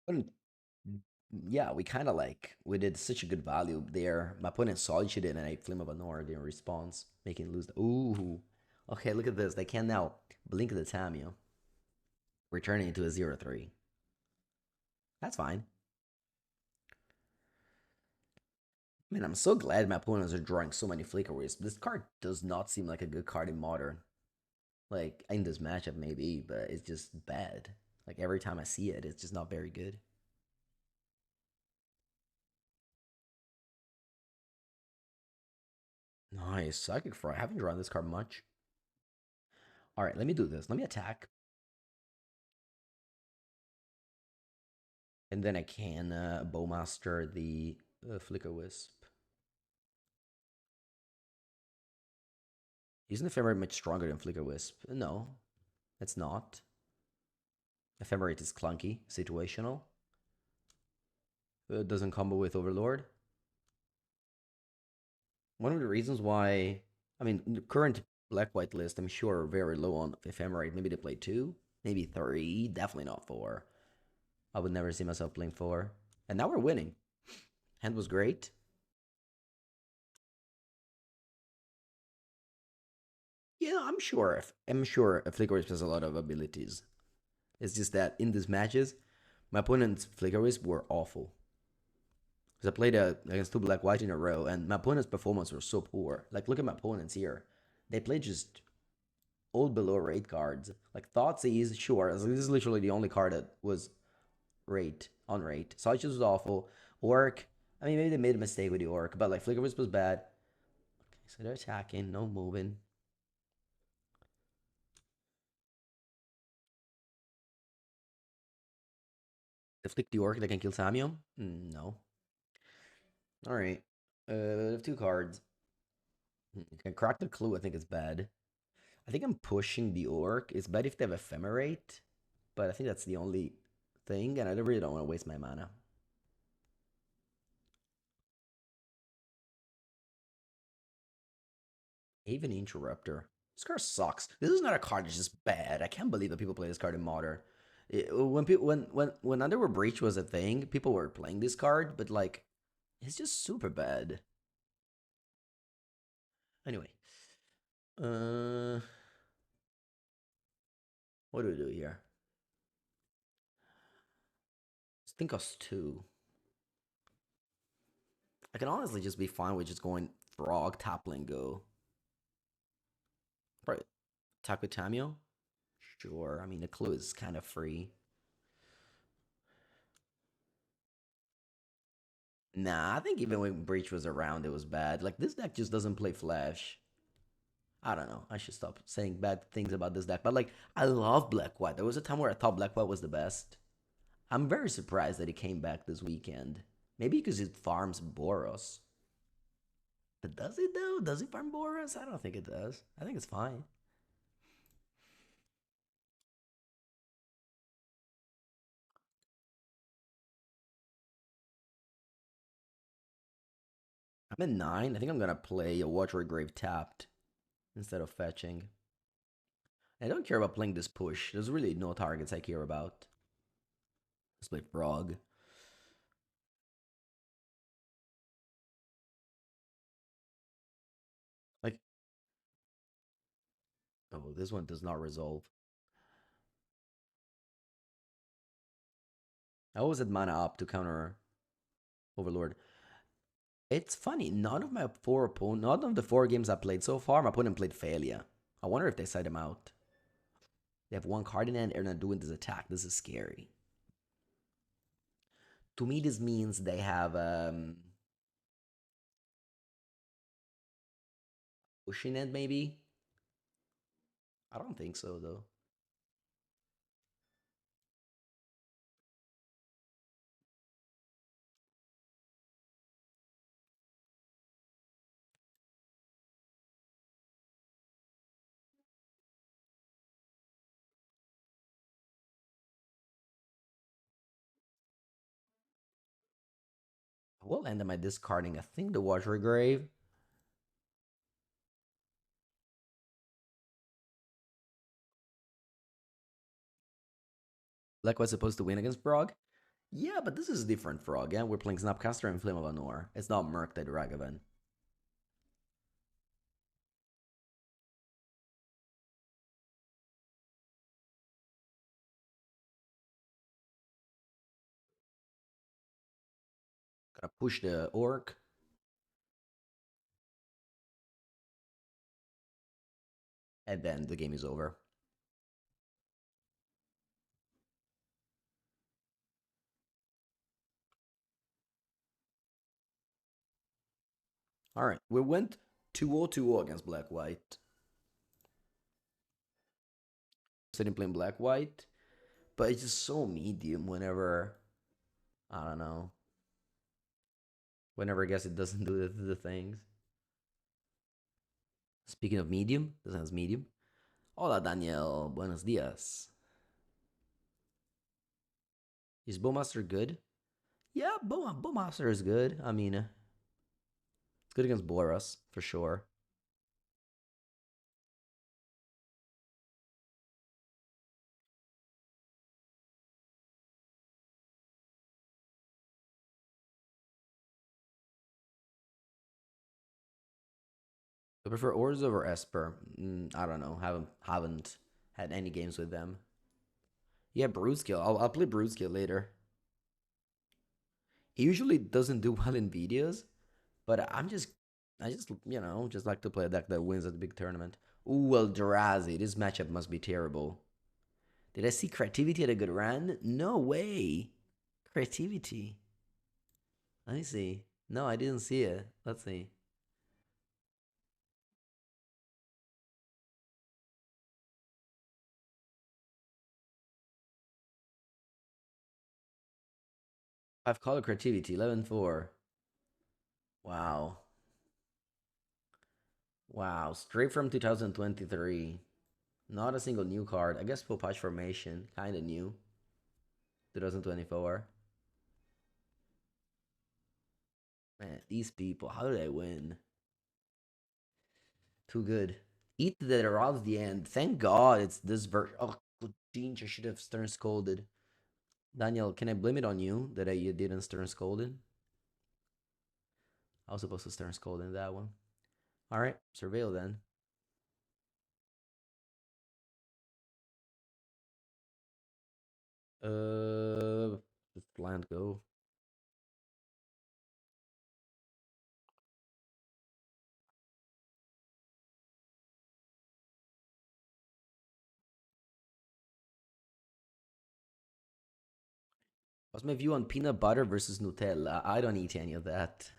But yeah, we kind of like we did such a good value there. My opponent Solitude and I Flame of Anor in response, making it lose. Ooh, okay, look at this. They can now blink the Tamio, returning it to a 0-3. That's fine. Man, I'm so glad my opponents are drawing so many flickeries. This card does not seem like a good card in Modern. Like, in this matchup, maybe, but it's just bad. Like every time I see it, it's just not very good. Nice. Psychic Fry. I haven't drawn this card much. All right, let me do this. Let me attack. And then I can Bowmaster the Flicker Wisp. Isn't Ephemerate much stronger than Flicker Wisp? No, it's not. Ephemerate is clunky, situational. It doesn't combo with Overlord. One of the reasons why, I mean, the current black-white list, I'm sure, are very low on Ephemerate. Maybe they play 2, maybe 3, definitely not 4. I would never see myself playing 4. And now we're winning. Hand was great. Yeah, I'm sure Flicker Wisp has a lot of abilities. It's just that in these matches, my opponent's Flicker Wisp were awful. Because I played against two black white in a row, and my opponent's performance was so poor. Like, look at my opponents here. They played just all below rate cards. Like, Thoughtseize, sure. This is literally the only card that was rate, on rate. Sarge was awful. Orc, I mean, maybe they made a mistake with the Orc, but like, Flicker Wisp was bad. Okay, so they're attacking, no moving. They flick the Orc, they can kill Samuel? No. Alright. They have two cards. Can crack the clue, I think it's bad. I think I'm pushing the Orc. It's bad if they have Ephemerate, but I think that's the only thing, and I really don't want to waste my mana. Even Interrupter. This card sucks. This is not a card that's just bad. I can't believe that people play this card in Modern. When people when Underworld Breach was a thing, people were playing this card, but like it's just super bad. Anyway, uh, what do we do here? Let's think us two. I can honestly just be fine with just going Frog, Tapling, go. Right, attack with Tamio. Sure. I mean, the clue is kind of free. Nah, I think even when Breach was around, it was bad. Like, this deck just doesn't play Flash. I don't know. I should stop saying bad things about this deck. But, like, I love Black White. There was a time where I thought Black White was the best. I'm very surprised that he came back this weekend. Maybe because it farms Boros. But does it, though? Does it farm Boros? I don't think it does. I think it's fine. I'm at 9. I think I'm going to play a Watery Grave tapped instead of fetching. I don't care about playing this push. There's really no targets I care about. Let's play Frog. Like, oh, this one does not resolve. I always had mana up to counter Overlord. It's funny, none of the 4 games I played so far, my opponent played Failure. I wonder if they side him out. They have one card in hand, they're not doing this attack. This is scary. To me, this means they have pushing end, maybe? I don't think so, though. We'll end up by discarding, I think, the Watery Grave. Like was supposed to win against Brog? Yeah, but this is a different Frog, yeah? We're playing Snapcaster and Flame of Anor. It's not Merc the Dragavan. Gotta push the Orc, and then the game is over. All right, we went 2-0 against Black White. Sitting playing Black White, but it's just so medium whenever, I don't know, whenever I guess it doesn't do the things. Speaking of medium, this has medium. Hola, Daniel. Buenos dias. Is Bowmaster good? Yeah, Bowmaster is good. I mean, it's good against Boros, for sure. I prefer Ors over Esper. I don't know. Haven't had any games with them. Yeah, Brewskill. I'll play Brewskill later. He usually doesn't do well in videos, but I just just like to play a deck that wins at the big tournament. Ooh, Eldrazi. This matchup must be terrible. Did I see creativity at a good run? No way. Creativity. Let me see. No, I didn't see it. Let's see. I've called creativity 11-4. Wow. Wow. Straight from 2023. Not a single new card. I guess full patch formation. Kind of new. 2024. Man, these people. How did I win? Too good. Eat that aroused the end. Thank God it's this version. Oh, Dinch, I should have stern scolded. Daniel, can I blame it on you that you didn't stern scolded? I was supposed to stern scold in that one. All right, surveil then. Just land go. What's my view on peanut butter versus Nutella? I don't eat any of that.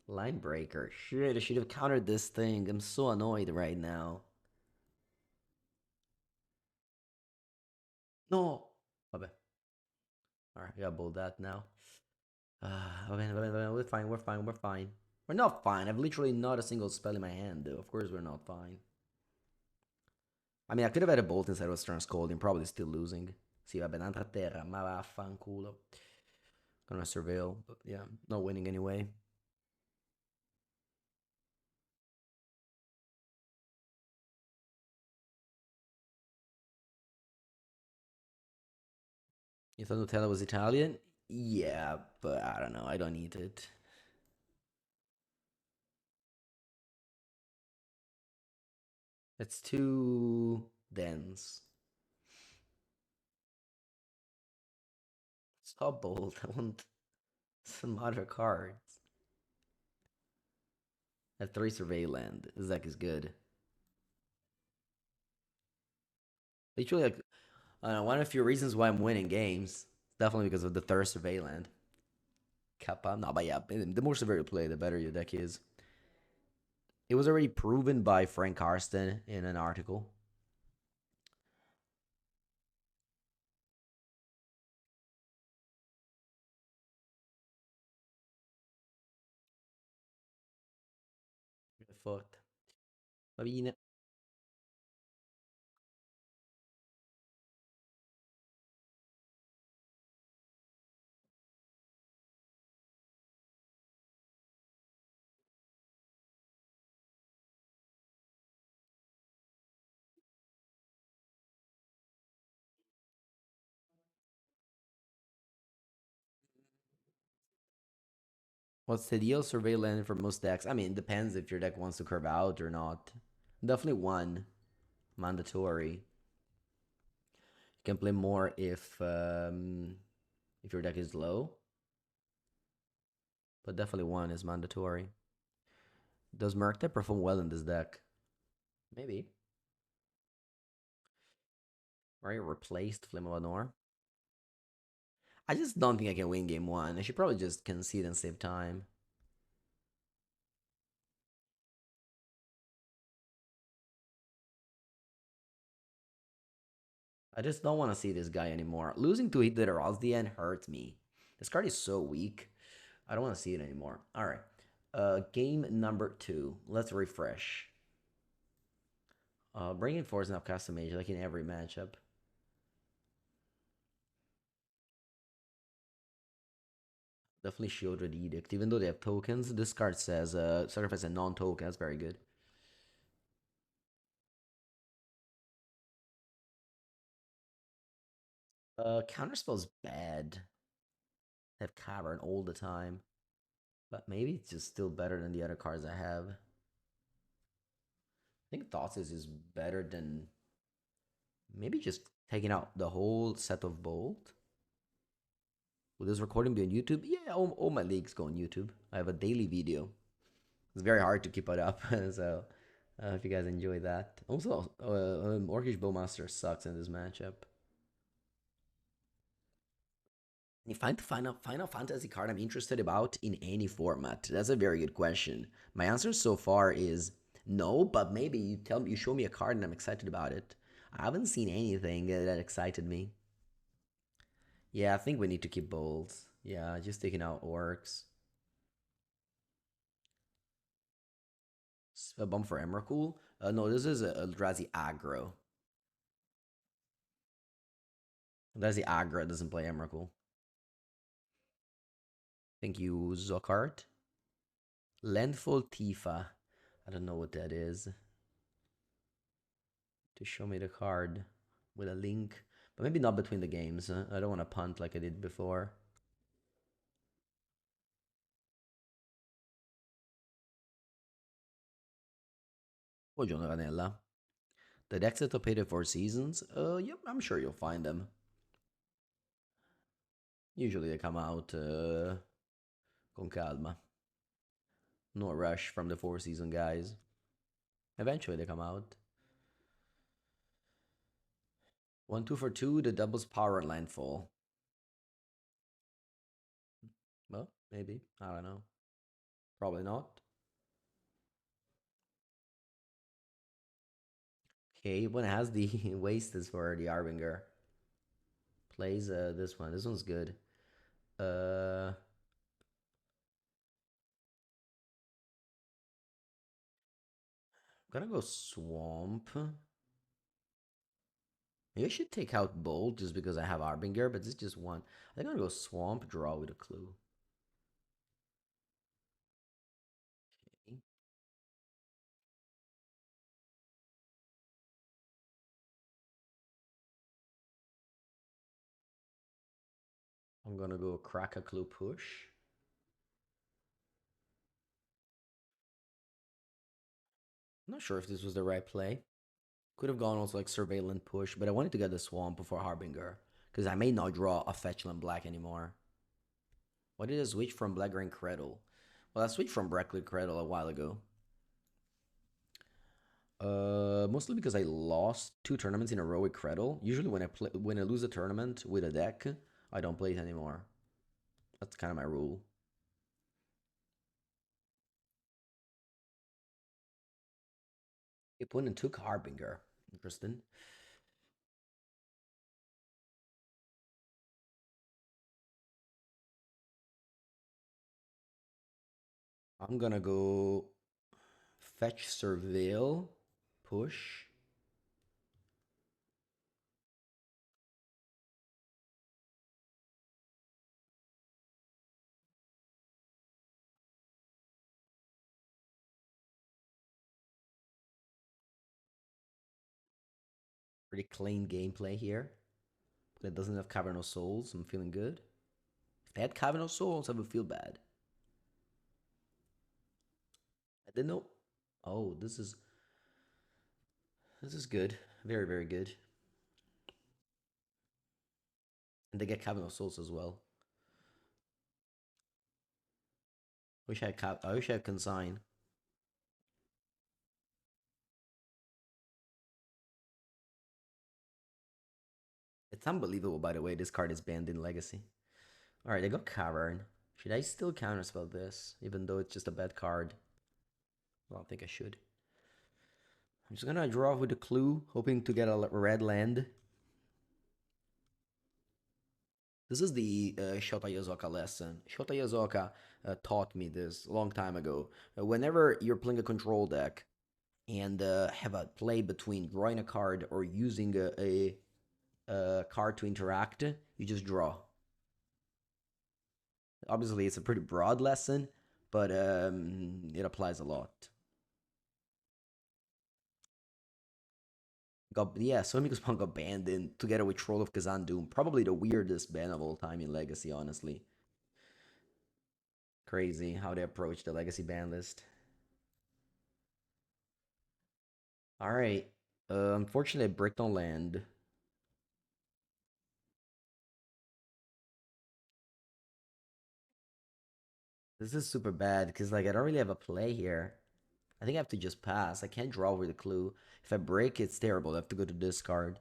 Line breaker. Shit, I should have countered this thing. I'm so annoyed right now. No. Okay. All right, we got bold that now. We're fine. We're fine. We're fine. We're not fine. I've literally not a single spell in my hand, though. Of course, we're not fine. I mean, I could have had a bolt instead of a stern scolding, probably still losing. Sì, vabbè, un'altra terra, ma vaffanculo. Gonna surveil, but yeah, not winning anyway. You thought Nutella was Italian? Yeah, but I don't know. I don't eat it. It's too dense. Stop bold. I want some other cards. I have 3 survey land. This deck is good. Literally, like, I don't know, one of the few reasons why I'm winning games. Definitely because of the third survey land. Kappa. No, but yeah, the more severe you play, the better your deck is. It was already proven by Frank Karsten in an article. Fucked. Va bene. What's the deal? Survey land for most decks. I mean, it depends if your deck wants to curve out or not. Definitely one mandatory. You can play more if your deck is low, but definitely one is mandatory. Does Murktide perform well in this deck? Maybe. Right, replaced Flame of Anor. I just don't think I can win game one. I should probably just concede and save time. I just don't want to see this guy anymore. Losing to Eldrazi end hurts me. This card is so weak. I don't want to see it anymore. All right. Game number 2. Let's refresh. Bringing force Snapcaster Mage like in every matchup. Definitely Shieldred Edict. Even though they have tokens, this card says sacrifice a non-token. That's very good. Counterspell's bad. They have Cavern all the time. But maybe it's just still better than the other cards I have. I think Thoughtseize is better than maybe just taking out the whole set of Bolt. Will this recording be on YouTube? Yeah, all my leagues go on YouTube. I have a daily video. It's very hard to keep it up, so if you guys enjoy that. Also, Orcish Bowmaster sucks in this matchup. You find the Final Fantasy card I'm interested about in any format? That's a very good question. My answer so far is no, but maybe you show me a card and I'm excited about it. I haven't seen anything that excited me. Yeah, I think we need to keep bolts. Yeah, just taking out orcs. A bump for Emrakul? No, this is a Eldrazi aggro. Eldrazi aggro doesn't play Emrakul. Thank you, Zokart. Landfall Tifa. I don't know what that is. To show me the card with a link. But maybe not between the games. I don't want to punt like I did before. Buongiorno, Ranella. The decks that are paid 4 seasons? Yep, I'm sure you'll find them. Usually they come out con calma. No rush from the 4 season guys. Eventually they come out. 1-2 for 2, the doubles power and landfall. Well, maybe. I don't know. Probably not. Okay, one has the waste is for the Arbinger. Plays this one. This one's good. Uh gonna go swamp. Maybe I should take out bolt just because I have Arbinger, but this is just one. I think I'm gonna go swamp, draw with a clue. Okay. I'm gonna go crack a clue push. I'm not sure if this was the right play. Could have gone also like surveillant push, but I wanted to get the swamp before Harbinger. Because I may not draw a fetchland black anymore. Why did I switch from Black Green Cradle? Well, I switched from Blackwood Cradle a while ago. Mostly because I lost 2 tournaments in a row with Cradle. Usually when I lose a tournament with a deck, I don't play it anymore. That's kind of my rule. Opponent took Harbinger. Interesting. I'm gonna go fetch Surveil, push. Pretty clean gameplay here. But it doesn't have Cavern of Souls. I'm feeling good. If they had Cavern of Souls, I would feel bad. I didn't know. Oh, this is good. Very, very good. And they get Cavern of Souls as well. I wish I had Consign. It's unbelievable, by the way, this card is banned in Legacy. Alright, I got Cavern. Should I still counterspell this, even though it's just a bad card? Well, I don't think I should. I'm just gonna draw with a clue, hoping to get a red land. This is the Shota Yazoka lesson. Shota Yazoka taught me this a long time ago. Whenever you're playing a control deck and have a play between drawing a card or using a card to interact, you just draw. Obviously, it's a pretty broad lesson, but it applies a lot. Sonic Spawn got banned in together with Troll of Kazan Doom. Probably the weirdest ban of all time in Legacy, honestly. Crazy how they approach the Legacy ban list. Alright. Unfortunately, I bricked on land. This is super bad because like I don't really have a play here. I think I have to just pass. I can't draw over the clue. If I break, it's terrible. I have to go to discard.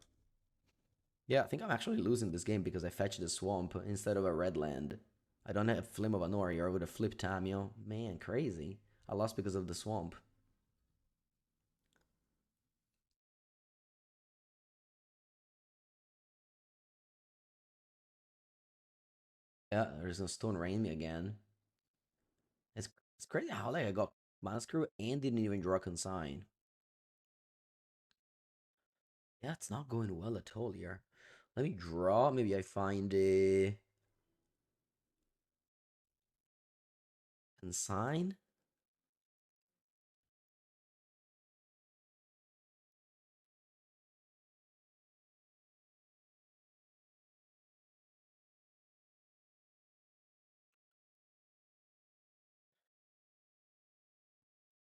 Yeah, I think I'm actually losing this game because I fetched the swamp instead of a red land. I don't have Flim of Anori or I would have flipped Tamio. Man, crazy. I lost because of the swamp. Yeah, there's no Stone Rain me again. It's it's crazy how like I got Mana Screw and didn't even draw Consign. Yeah, it's not going well at all here. Let me draw. Maybe I find a Consign.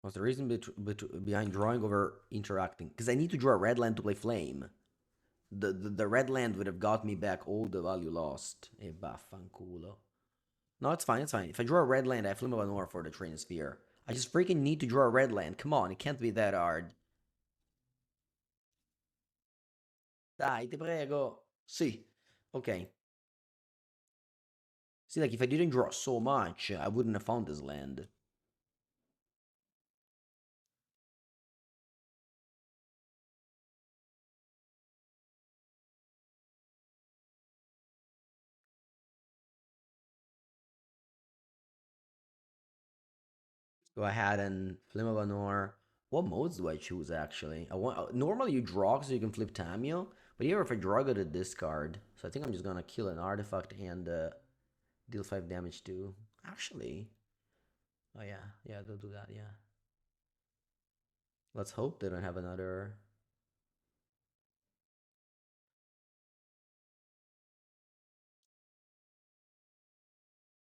What's the reason behind drawing over interacting? Because I need to draw a red land to play Flame. The red land would have got me back all the value lost. E baffanculo. No, it's fine, it's fine. If I draw a red land, I have Flame of Anor for the Train Sphere. I just freaking need to draw a red land. Come on, it can't be that hard. Dai, ti prego. Sì. Okay. See, like, if I didn't draw so much, I wouldn't have found this land. Go ahead and Flame of Anor. What modes do I choose, actually? I want normally you draw so you can flip Tamio, but here if I draw, I go to discard. So I think I'm just gonna kill an artifact and deal 5 damage to... Actually... Oh yeah, yeah, they'll do that, yeah. Let's hope they don't have another...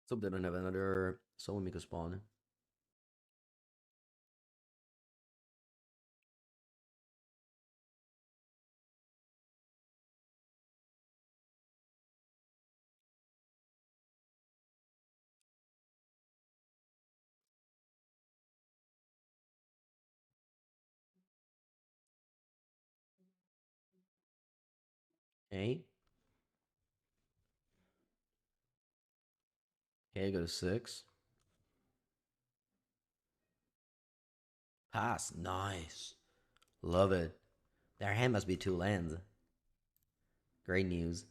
Let's hope they don't have another Soul Miko spawn. Okay. Okay, go to 6. Pass. Nice. Love it. Their hand must be 2 lands. Great news.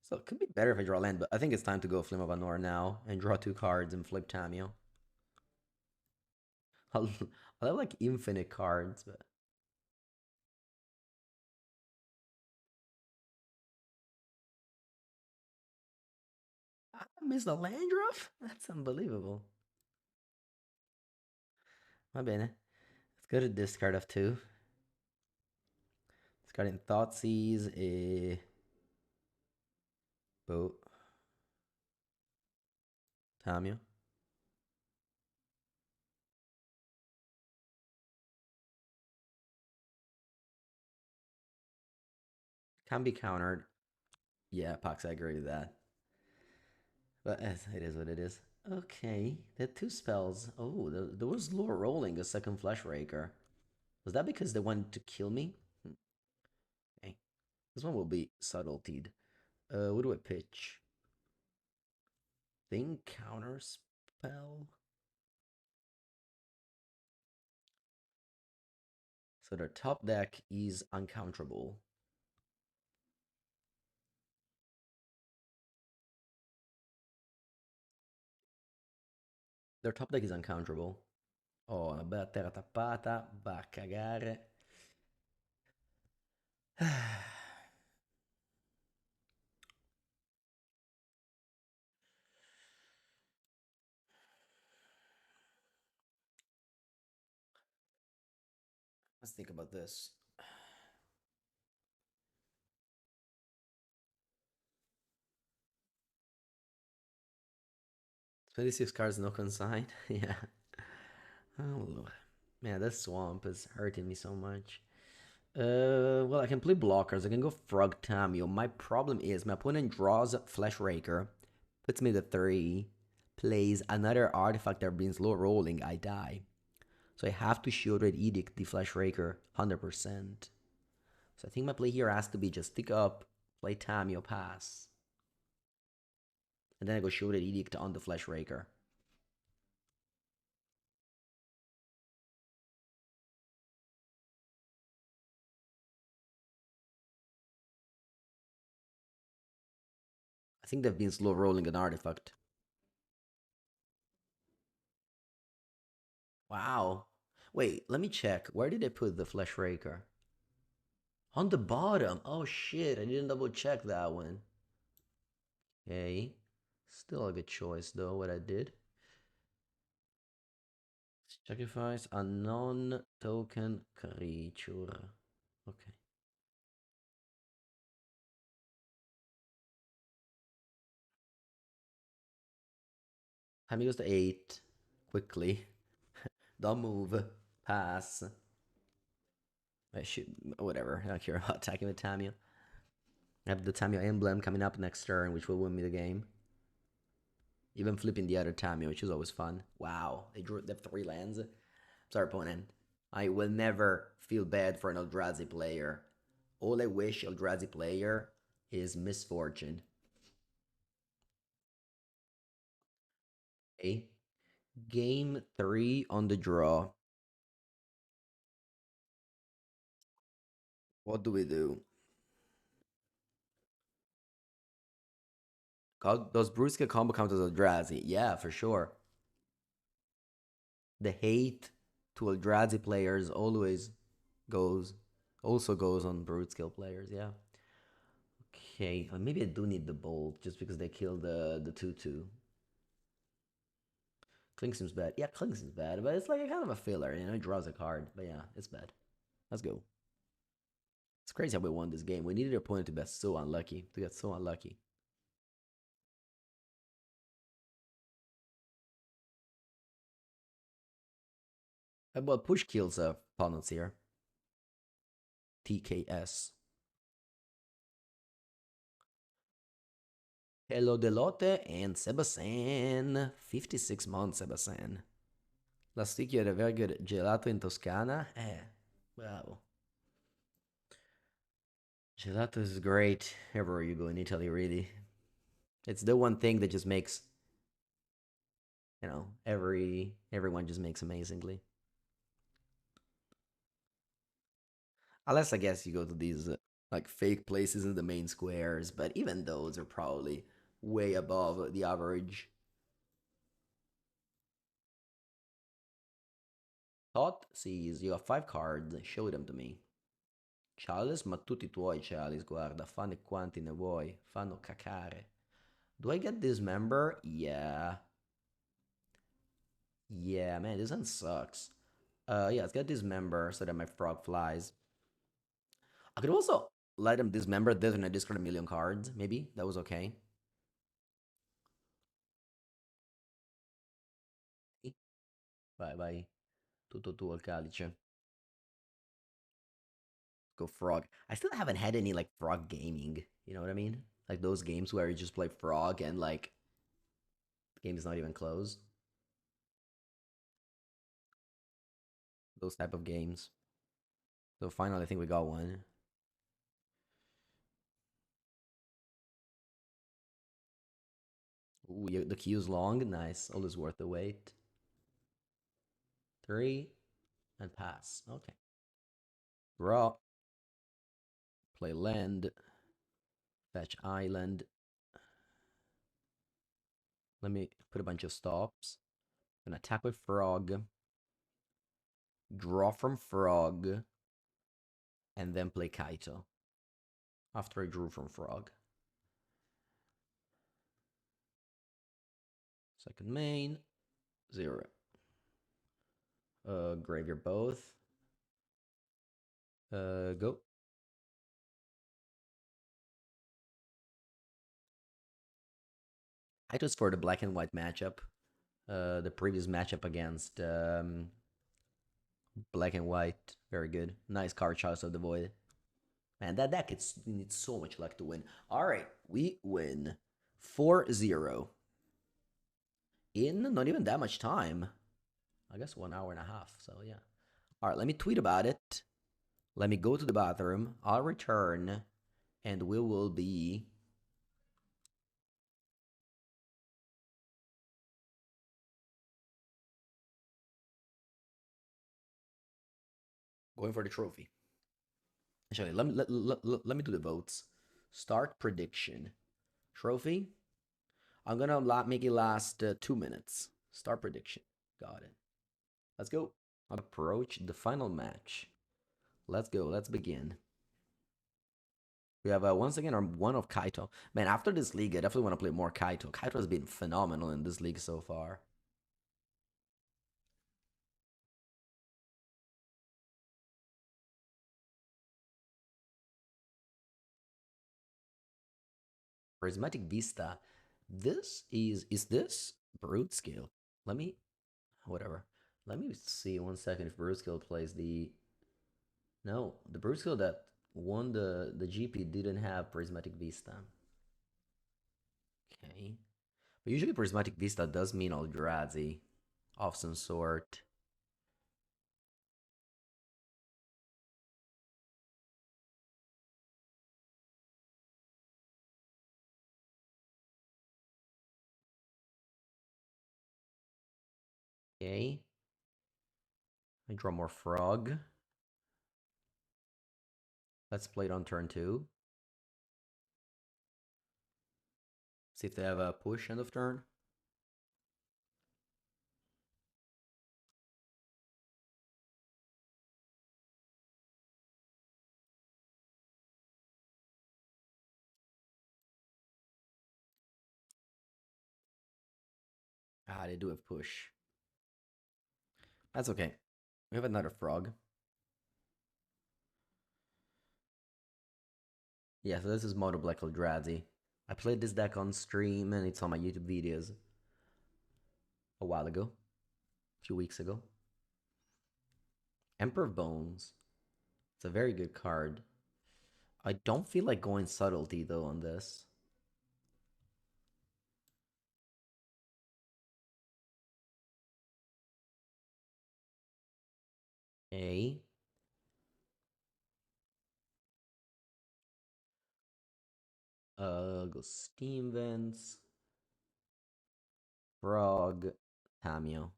So it could be better if I draw land, but I think it's time to go Flame of Anor now and draw 2 cards and flip Tamio. I'll, I'll have like infinite cards, but I missed the land drop? That's unbelievable. My bene. Let's go to discard of 2. Discarding Thoughtseize, a boat. Tamio. Can be countered. Yeah, Pox, I agree with that. But it is what it is. Okay, they had 2 spells. Oh, there was Lure Rolling, a second Flesh Raker. Was that because they wanted to kill me? Okay. This one will be subtletied. What do I pitch? Thing counter spell? So their top deck is uncounterable. Their top deck is uncounterable. Oh, una bella terra tappata, va a cagare. Let's think about this. 26 cards, no consign. Yeah. Oh, Lord. Man, this swamp is hurting me so much. Well, I can play blockers. I can go Frog Tamio. My problem is my opponent draws Flesh Raker, puts me to 3, plays another artifact that brings low rolling, I die. So I have to Shielded Edict the Flesh Raker 100%. So I think my play here has to be just stick up, play Tamio, pass. And then I go Shielded Edict on the Flesh Raker. I think they've been slow rolling an artifact. Wow. Wait, let me check. Where did they put the Flesh Raker? On the bottom. Oh shit, I didn't double check that one. Okay. Still a good choice though, what I did. Sacrifice a non-token creature. Okay. Time goes to 8. Quickly. Don't move. Pass. I should, whatever. I don't care about attacking with Tamio. I have the Tamio emblem coming up next turn, which will win me the game. Even flipping the other Tamio, which is always fun. Wow, they have 3 lands. Sorry, opponent. I will never feel bad for an Eldrazi player. All I wish Eldrazi player is misfortune. Okay. Game 3 on the draw. What do we do? Does Brusca combo count as Eldrazi? Yeah, for sure. The hate to Eldrazi players always goes, also goes on brute skill players. Yeah. Okay, maybe I do need the bolt just because they killed the 2/2. Clink seems bad. Yeah, Clink seems bad, but it's like a kind of a filler. It draws a card. But yeah, it's bad. Let's go. It's crazy how we won this game. We needed our opponent to be so unlucky. To get so unlucky. Well, push kills opponents here. TKS. Hello Delote and Sebastian. 56 months, Sebastian. Last week you had a very good gelato in Toscana. Wow. Gelato is great everywhere you go in Italy, really. It's the one thing that just makes, everyone just makes amazingly. Unless I guess you go to these like fake places in the main squares, but even those are probably way above the average. Thought sees you have 5 cards, show them to me. Chalice, ma tutti i tuoi Chalice, guarda, fanne quanti ne vuoi, fanno cacare. Do I get this member? Yeah. Yeah, man, this one sucks. Yeah, let's get this member so that my frog flies. I could also let him dismember this and I discard a million cards, maybe. That was okay. Vai, vai. Tutto tuo il calice. Go frog. I still haven't had any like frog gaming. You know what I mean? Like those games where you just play frog and like the game is not even closed. Those type of games. So finally, I think we got one. Ooh, the queue's long. Nice. Always worth the wait. 3 and pass. Okay. Draw. Play land. Fetch island. Let me put a bunch of stops. Gonna attack with Frog. Draw from Frog. And then play Kaito. After I drew from Frog. Second main. 0. Graveyard both. Go. Kaito's for the black and white matchup. The previous matchup against black and white. Very good. Nice card choice of the void. Man, that deck needs so much luck to win. Alright, we win 4-0. In not even that much time. I guess 1 hour and a half, so yeah. Alright, let me tweet about it. Let me go to the bathroom. I'll return. And we will be... going for the trophy. Actually, let me do the votes. Start prediction. Trophy. I'm gonna make it last 2 minutes. Start prediction. Got it. Let's go. Approach the final match. Let's go. Let's begin. We have once again our one of Kaito. Man, after this league, I definitely want to play more Kaito. Kaito has been phenomenal in this league so far. Prismatic Vista. This is this Brood Scale? Let me whatever. Let me see 1 second if Brood Scale plays the no, the Brood Scale that won the GP didn't have Prismatic Vista. Okay. But usually Prismatic Vista does mean Eldrazi of some sort. Okay. I draw more Frog. Let's play it on turn 2. See if they have a push end of turn. Ah, they do have push. That's okay. We have another Frog. Yeah, so this is Mono Black Eldrazi. I played this deck on stream and it's on my YouTube videos a while ago. A few weeks ago. Emperor Bones. It's a very good card. I don't feel like going subtlety though on this. Okay. Go Steam Vents. Frog. Tamio.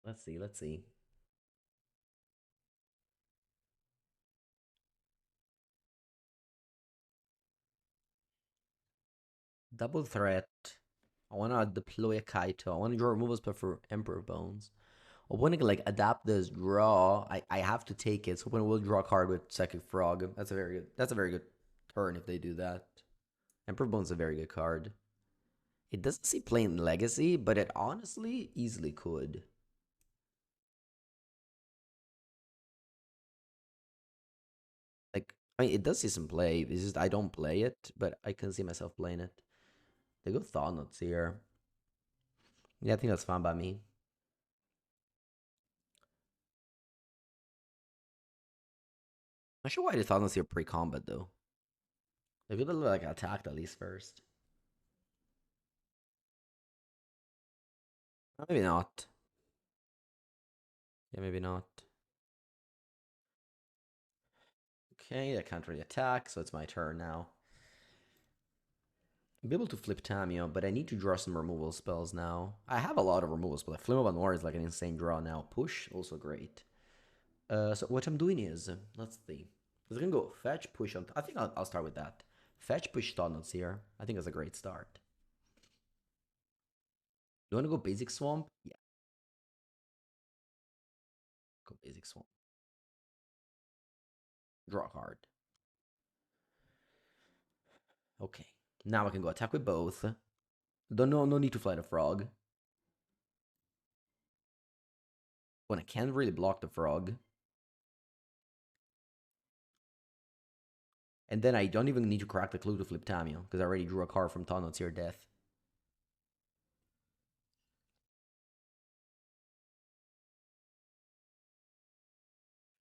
Let's see, let's see. Double threat. I want to deploy a Kaito. I want to draw removal spell for Emperor Bones. I want to like adapt this draw. I have to take it. So when we'll draw a card with Psychic Frog. That's a very good turn if they do that. Emperor Bones is a very good card. It doesn't see playing Legacy, but it honestly easily could. Like, I mean, it does see some play. It's just I don't play it, but I can see myself playing it. They go Thought here. Yeah, I think that's fine by me. Not sure why they Thought here pre-combat though. They could have like attacked at least first. Maybe not. Yeah, maybe not. Okay, I can't really attack, so it's my turn now. I'll be able to flip Tamio, but I need to draw some removal spells now. I have a lot of removal spells. Flame of Anwar is like an insane draw now. Push, also great. So what I'm doing is, let's see. I was gonna go fetch, push on. I think I'll start with that. Fetch, push, Thought here. I think that's a great start. You wanna go basic swamp? Yeah. Go basic swamp. Draw a card. Okay. Now I can go attack with both. No need to fly the frog. When I can't really block the frog. And then I don't even need to crack the clue to flip Tamio, because I already drew a card from Thought here, Death.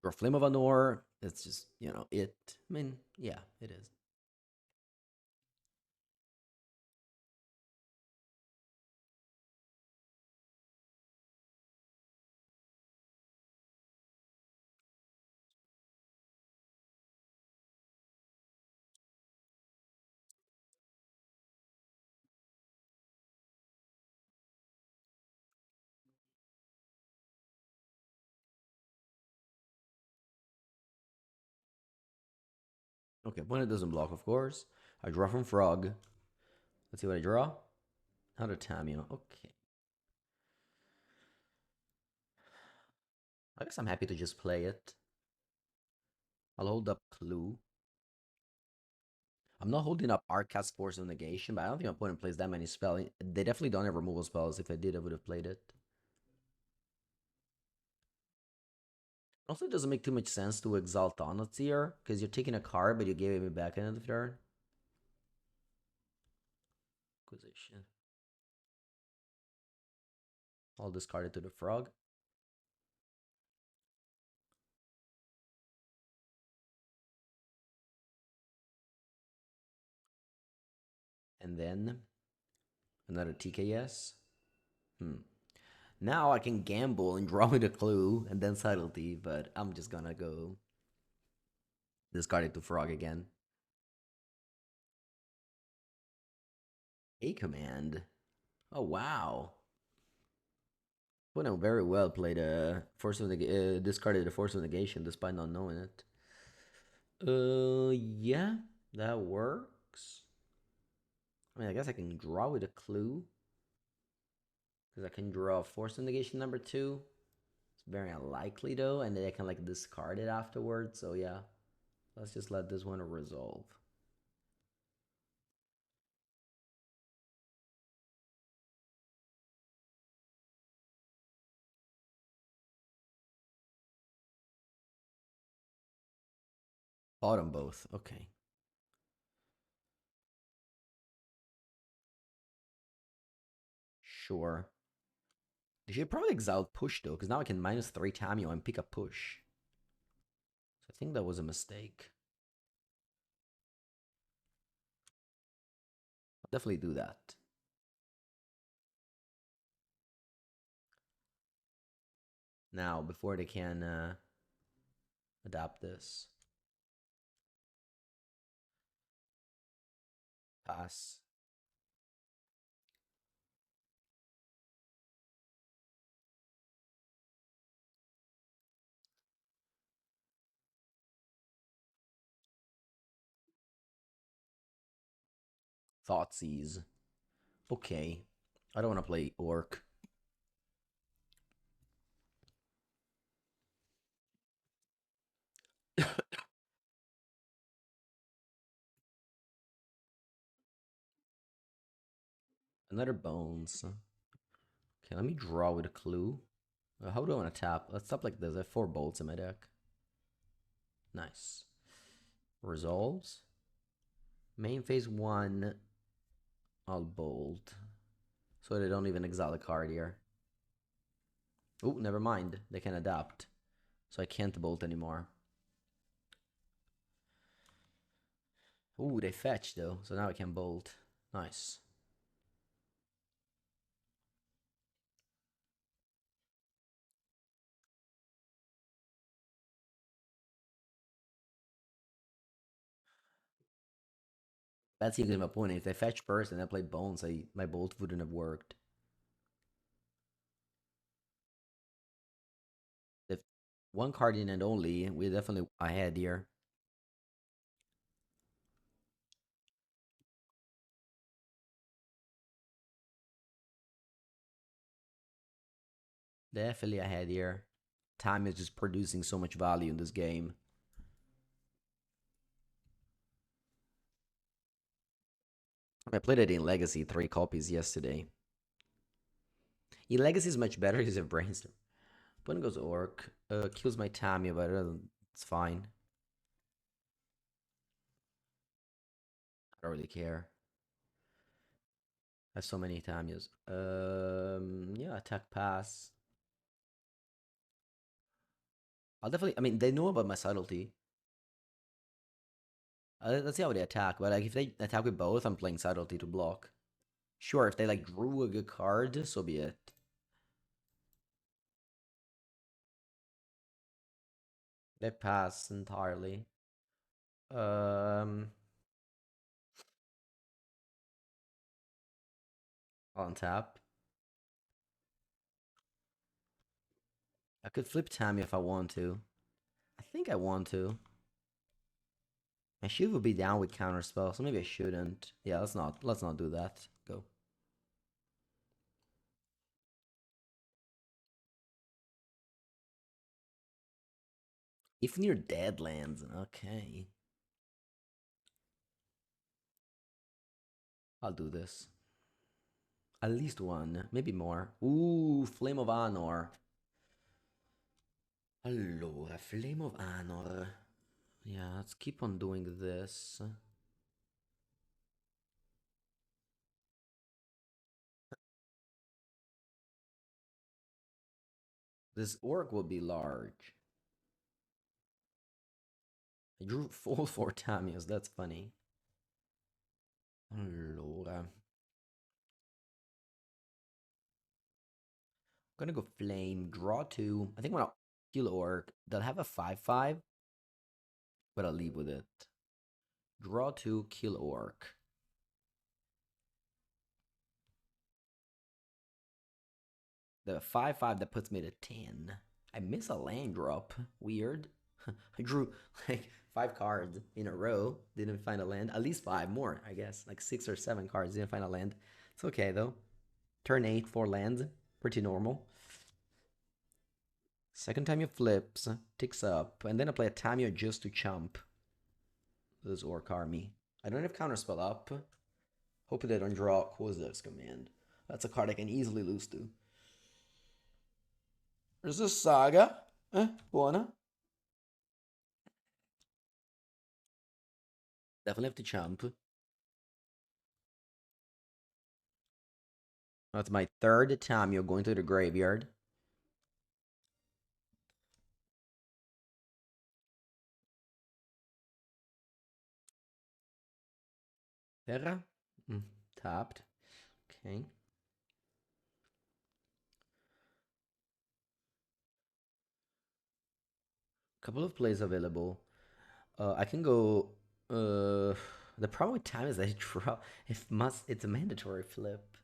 Or Flame of Anor, it's just, it. I mean, yeah, it is. Okay, when it doesn't block, of course. I draw from Frog. Let's see what I draw. Another Tamio. Okay. I guess I'm happy to just play it. I'll hold up Clue. I'm not holding up Arcast Force of Negation, but I don't think my opponent plays that many spells. They definitely don't have removal spells. If I did, I would have played it. Also, it doesn't make too much sense to Exalt Thanatir, because you're taking a card, but you gave it back end of the turn. Acquisition. I'll discard it to the Frog. And then another TKS. Now I can gamble and draw me the Clue and then Subtlety, but I'm just gonna go discard it to Frog again. A command. Oh wow. Bueno, very well played. Force of discarded the Force of Negation despite not knowing it. Yeah, that works. I mean, I guess I can draw with a Clue because I can draw Force of Negation number 2. It's very unlikely though, and then I can like discard it afterwards. So yeah, let's just let this one resolve. Bottom both. Okay. Sure. They should probably exile push though, because now I can -3 Tamio and pick up push. So I think that was a mistake. I'll definitely do that. Now, before they can adapt this. Pass. Thoughtseize. Okay. I don't want to play Orc. Another Bones. Okay, let me draw with a Clue. How do I want to tap? Let's tap like this. I have 4 bolts in my deck. Nice. Resolves. Main phase 1. I'll bolt. So they don't even exile a card here. Oh, never mind. They can adapt. So I can't bolt anymore. Ooh, they fetch though. So now I can bolt. Nice. That's the my point. If they fetch first and I play bones, my bolt wouldn't have worked. If one card in and only, we're definitely ahead here. Definitely ahead here. Time is just producing so much value in this game. I played it in Legacy, 3 copies yesterday. In Legacy is much better because of Brainstorm. Opponent goes Orc, kills my Tamio, but it's fine. I don't really care. I have so many Tamios. Yeah, attack pass. I'll definitely. I mean, they know about my subtlety. Let's see how they attack. But like, if they attack with both, I'm playing subtlety to block. Sure, if they like drew a good card, so be it. They pass entirely. Um, on tap. I could flip Tammy if I want to. I think I want to. My shield would be down with counter spell, so maybe I shouldn't. Yeah, let's not do that. Go. If near Deadlands, okay. I'll do this. At least one, maybe more. Ooh, Flame of Honor. Allora, Flame of Honor. Yeah, let's keep on doing this. This orc will be large. I drew full 4 Tamios, that's funny. Allora. I'm gonna go Flame, draw 2. I think I'm gonna kill orc. They'll have a 5/5, but I'll leave with it. Draw 2, kill orc. The 5/5 that puts me to 10. I miss a land drop. Weird. I drew like 5 cards in a row. Didn't find a land. At least 5 more, I guess. Like 6 or 7 cards. Didn't find a land. It's okay though. Turn 8, 4 lands. Pretty normal. Second time you flips, ticks up, and then I play a Tamio just to chump this orc army. I don't have counterspell up. Hope they don't draw Kozilek's Command. That's a card I can easily lose to. There's this Saga. Buona. Definitely have to chump. That's my third Tamio going to the graveyard. Terra. Tapped. Okay. Couple of plays available. I can go. The problem with time is that I draw. It's a mandatory flip.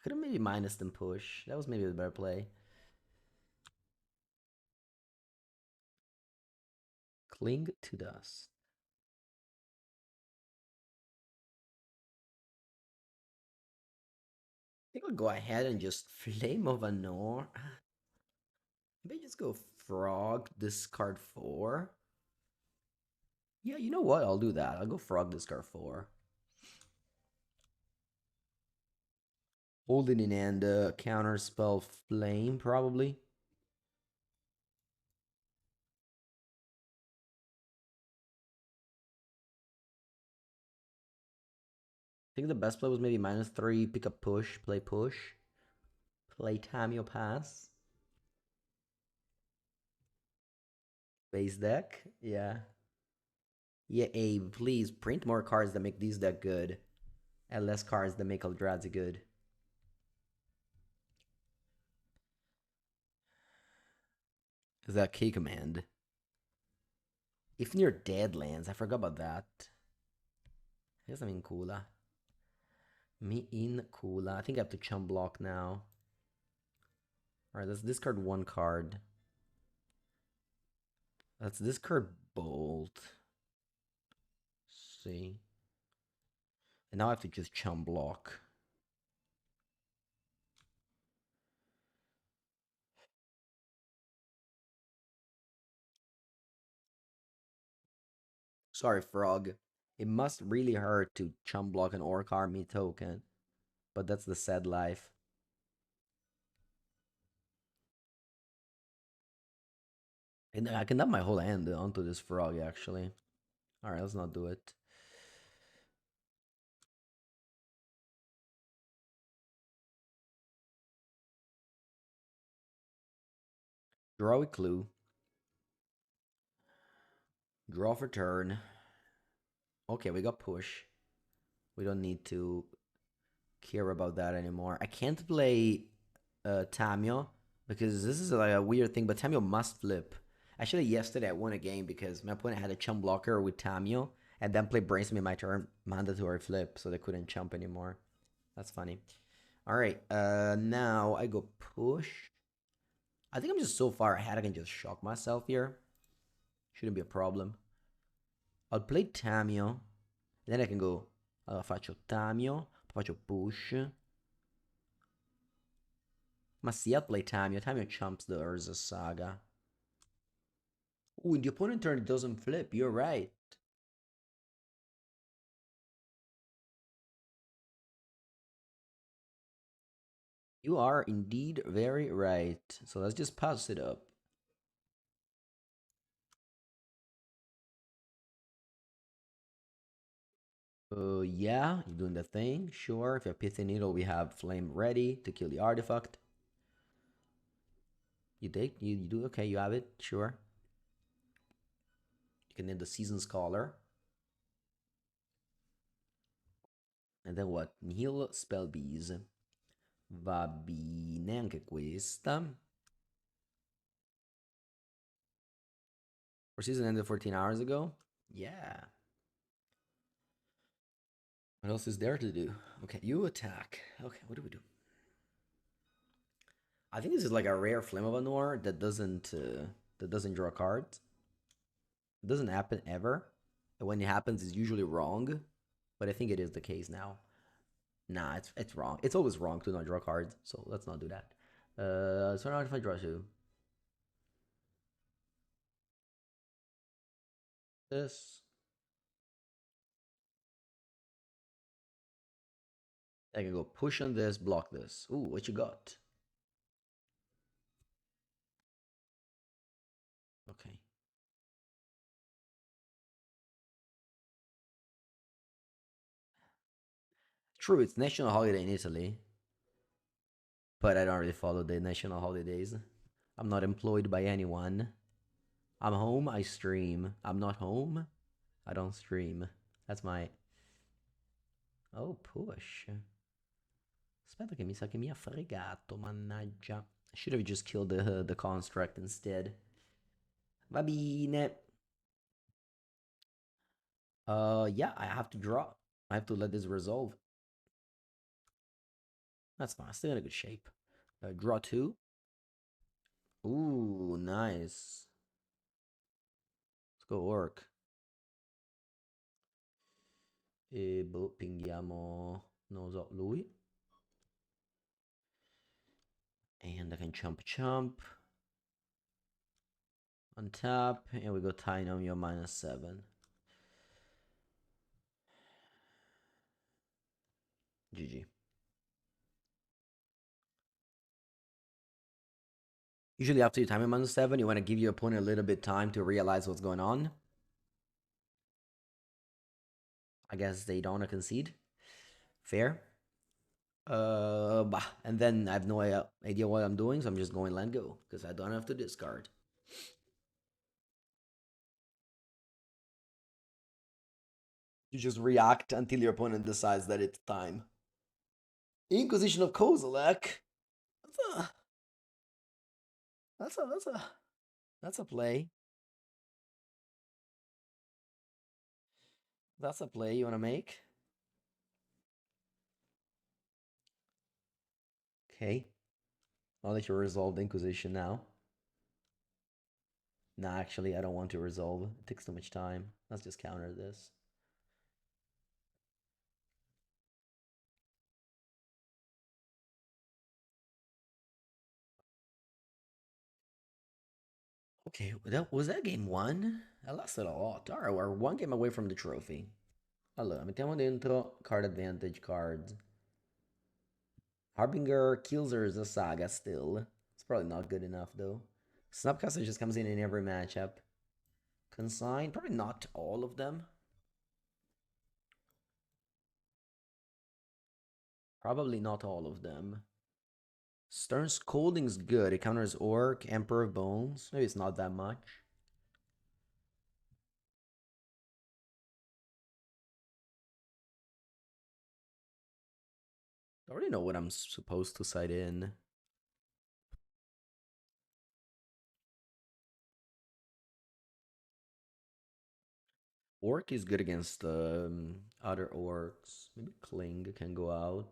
Could have maybe minus them push. That was maybe the better play. Cling to dust. I think I'll go ahead and just Flame of Anor. Maybe just go Frog, discard 4. Yeah, you know what? I'll do that. I'll go Frog, discard 4. Holding in hand, counter spell Flame, probably. I think the best play was maybe -3, pick up push, play push. Play Tamio pass. Base deck, yeah. Yeah, Abe, please print more cards that make these deck good. And less cards that make Eldrazi good. Is that key command? If near Deadlands, I forgot about that. Here's some Incula. Me in Kula. I think I have to chump block now. Alright, let's discard one card. Let's discard Bolt. See. And now I have to just chump block. Sorry, Frog. It must really hurt to chump block an Orc Army token. But that's the sad life. And I can dump my whole hand onto this Frog, actually. Alright, let's not do it. Draw a clue. Draw for turn. Okay, we got push. We don't need to care about that anymore. I can't play Tamio because this is like a weird thing, but Tamio must flip. Actually, yesterday I won a game because my opponent had a chump blocker with Tamio and then played Brainstorm in my turn, mandatory flip, so they couldn't chump anymore. That's funny. All right, now I go push. I think I'm just so far ahead I can just shock myself here. Shouldn't be a problem. I'll play Tamio, and then I can go, faccio Tamio, faccio push. Ma sì, I'll play Tamio. Tamio chumps the Urza Saga. Ooh, the opponent turn doesn't flip. You're right. You are indeed very right. So let's just pass it up. Yeah, you're doing the thing. Sure. If you have Pithy Needle, we have Flame ready to kill the artifact. You take, you do, okay, you have it. Sure. You can name the Season Scholar. And then what? Nihil Spell Bees. Va bene anche questa. Our season ended 14 hours ago. Yeah. What else is there to do? Okay, you attack. Okay, what do we do? I think this is like a rare Flame of Anor that doesn't draw cards. It doesn't happen ever. And when it happens, it's usually wrong. But I think it is the case now. Nah, it's wrong. It's always wrong to not draw cards. So let's not do that. So now if I draw two. This. I can go push on this, block this. Ooh, what you got? Okay. True, it's national holiday in Italy, but I don't really follow the national holidays. I'm not employed by anyone. I'm home, I stream. I'm not home, I don't stream. That's my... Oh, push. Aspetta che mi sa che mi ha fregato, mannaggia. I should have just killed the construct instead. Va bene. Yeah, I have to draw. I have to let this resolve. That's fine. Still in a good shape. Draw two. Ooh, nice. Let's go orc. E boh, pinghiamo, non lo so, lui. And I can chump chump. Untap, and we go Tynomio -7. GG. Usually after you time it -7, you want to give your opponent a little bit time to realize what's going on. I guess they don't want to concede. Fair. And then I have no idea what I'm doing, so I'm just going land go, because I don't have to discard. You just react until your opponent decides that it's time. Inquisition of Kozilek. That's a play. That's a play you want to make. Okay. I'll let you resolve the Inquisition now. Nah, actually, I don't want to resolve. It takes too much time. Let's just counter this. Okay, was that game one? I lasted a lot. Alright, we're one game away from the trophy. Allora, mettiamo dentro card advantage cards. Harbinger Killser is a saga still. It's probably not good enough though. Snapcaster just comes in every matchup. Consign, probably not all of them. Probably not all of them. Stern Scolding's good. It counters Orc, Emperor of Bones. Maybe it's not that much. I already know what I'm supposed to side in. Orc is good against other orcs. Maybe Kling can go out.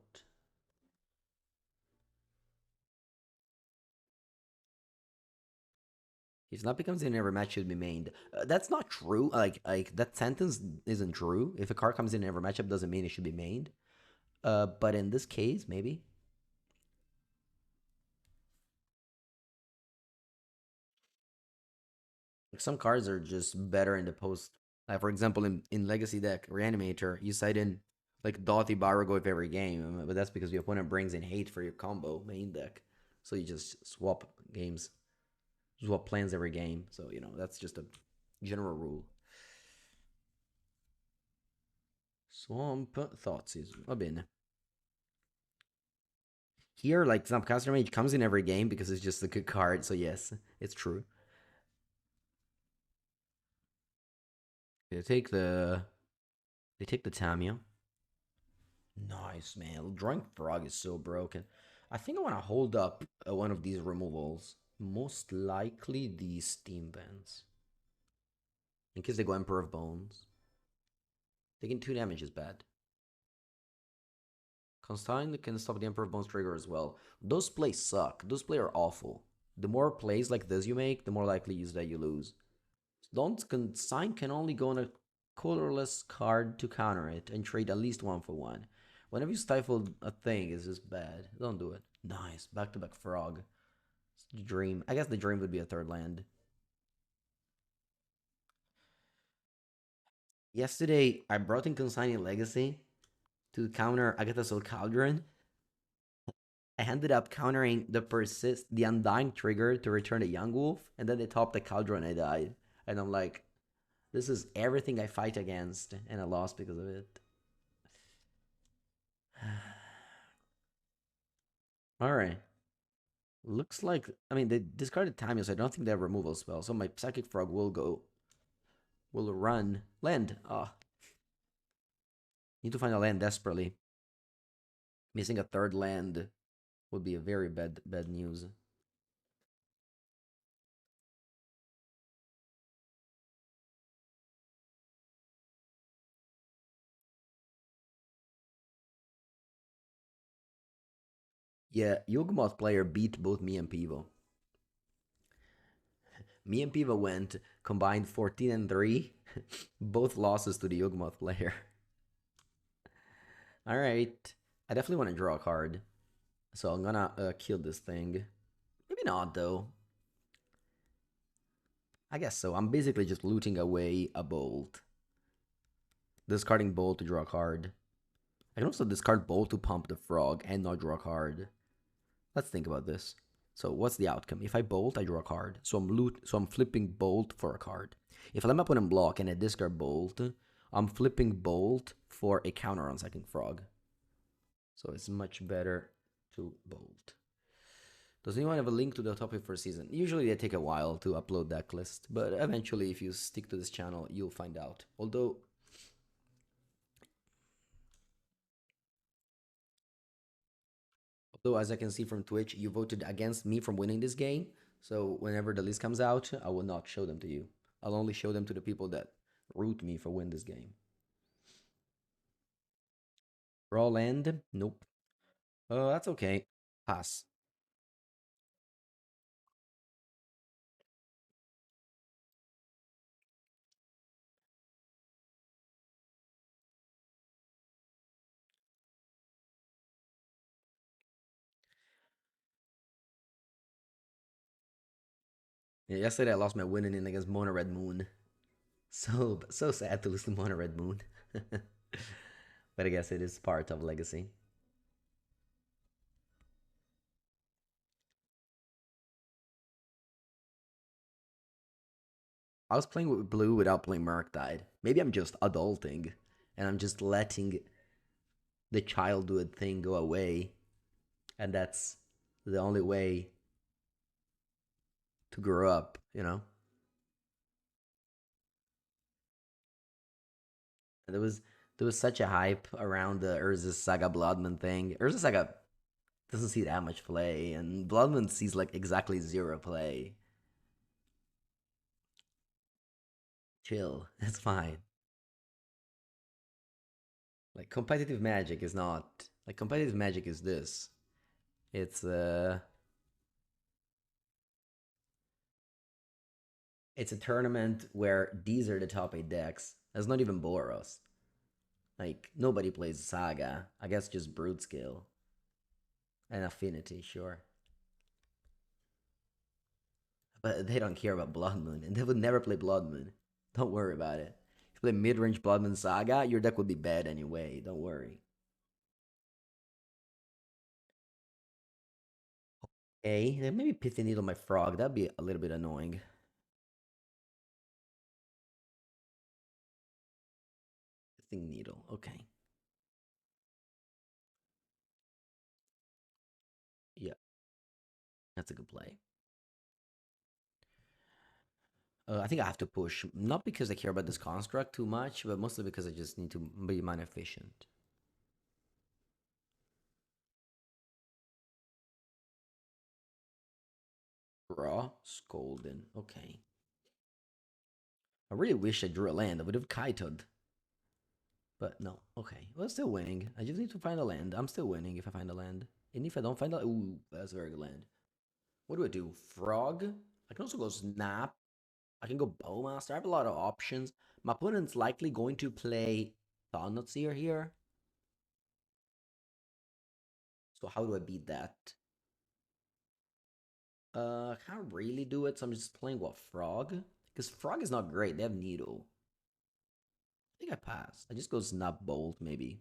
If not becomes in every match should be mained. That's not true. Like that sentence isn't true. If a card comes in every matchup doesn't mean it should be mained. But in this case, maybe. Like some cards are just better in the post. Like for example, in Legacy deck, Reanimator, you side in like Dothy Barago every game, but that's because your opponent brings in hate for your combo main deck. So you just swap games, swap plans every game. So you know that's just a general rule. Swamp Thoughtseize. Va bene. Here, like Snapcaster Mage comes in every game because it's just a good card. So yes, it's true. They take the Tamiya. Nice, man. Drawing Frog is so broken. I think I want to hold up one of these removals. Most likely the Steam Vents. In case they go Emperor of Bones. Taking 2 damage is bad. Constein can stop the Emperor of Bones trigger as well. Those plays suck. Those plays are awful. The more plays like this you make, the more likely is that you lose. Don't Consign can only go on a colorless card to counter it and trade at least 1 for 1. Whenever you stifle a thing, it's just bad. Don't do it. Nice. Back-to-back Frog. Dream. I guess the Dream would be a third land. Yesterday, I brought in Consigning Legacy to counter Agatha's Soul Cauldron. I ended up countering the Undying trigger to return the Young Wolf, and then they topped the Cauldron and I died. And I'm like, this is everything I fight against, and I lost because of it. Alright. Looks like, I mean, they discarded Tamiya, so I don't think they have removal spell. So my Psychic Frog will run. Land. Ah. Need to find a land desperately. Missing a third land would be a very bad news. Yeah, Yugmoth player beat both me and Pivo. Me and Pivo went combined 14 and 3. Both losses to the Yugmoth player. Alright. I definitely want to draw a card. So I'm gonna kill this thing. Maybe not, though. I guess so. I'm basically just looting away a Bolt. Discarding Bolt to draw a card. I can also discard Bolt to pump the Frog and not draw a card. Let's think about this. So what's the outcome? If I Bolt, I draw a card. So I'm flipping Bolt for a card. If I let my opponent block and I discard Bolt, I'm flipping Bolt for a counter on second Frog. So it's much better to Bolt. Does anyone have a link to the topic for season? Usually they take a while to upload that list, but eventually if you stick to this channel, you'll find out. Although as I can see from Twitch, you voted against me from winning this game. So whenever the list comes out, I will not show them to you. I'll only show them to the people that root me for win this game. Raw land? Nope. Oh, that's okay. Pass. Yeah, yesterday I lost my winning in against Mono Red Moon. So sad to lose to Mono Red Moon. But I guess it is part of Legacy. I was playing with blue without playing Murktide. Maybe I'm just adulting and I'm just letting the childhood thing go away. And that's the only way to grow up, you know? And there was such a hype around the Urza Saga Bloodman thing. Urza Saga doesn't see that much play, and Bloodman sees like exactly zero play. Chill, it's fine. Like competitive magic is not like competitive magic is this. It's it's a tournament where these are the top 8 decks. That's not even Boros. Like nobody plays Saga. I guess just Brute Skill and Affinity, sure. But they don't care about Blood Moon, and they would never play Blood Moon. Don't worry about it. If you play mid-range Blood Moon Saga, your deck would be bad anyway. Don't worry. Okay, then maybe Pithy Needle my Frog. That'd be a little bit annoying. Pithy Needle. Okay. Yeah, that's a good play. I think I have to push, not because I care about this construct too much, but mostly because I just need to be mana efficient. Raw Scolding. Okay. I really wish I drew a land. I would have kitoed. But no. Okay. Well, still winning. I just need to find a land. I'm still winning if I find a land. And if I don't find a... Ooh, that's a very good land. What do I do? Frog? I can also go Snap. I can go Bowmaster. I have a lot of options. My opponent's likely going to play Thought-Seer here. So how do I beat that? I can't really do it, so I'm just playing what, Frog? Because Frog is not great. They have Needle. I think I pass. I just go Snap Bolt, maybe.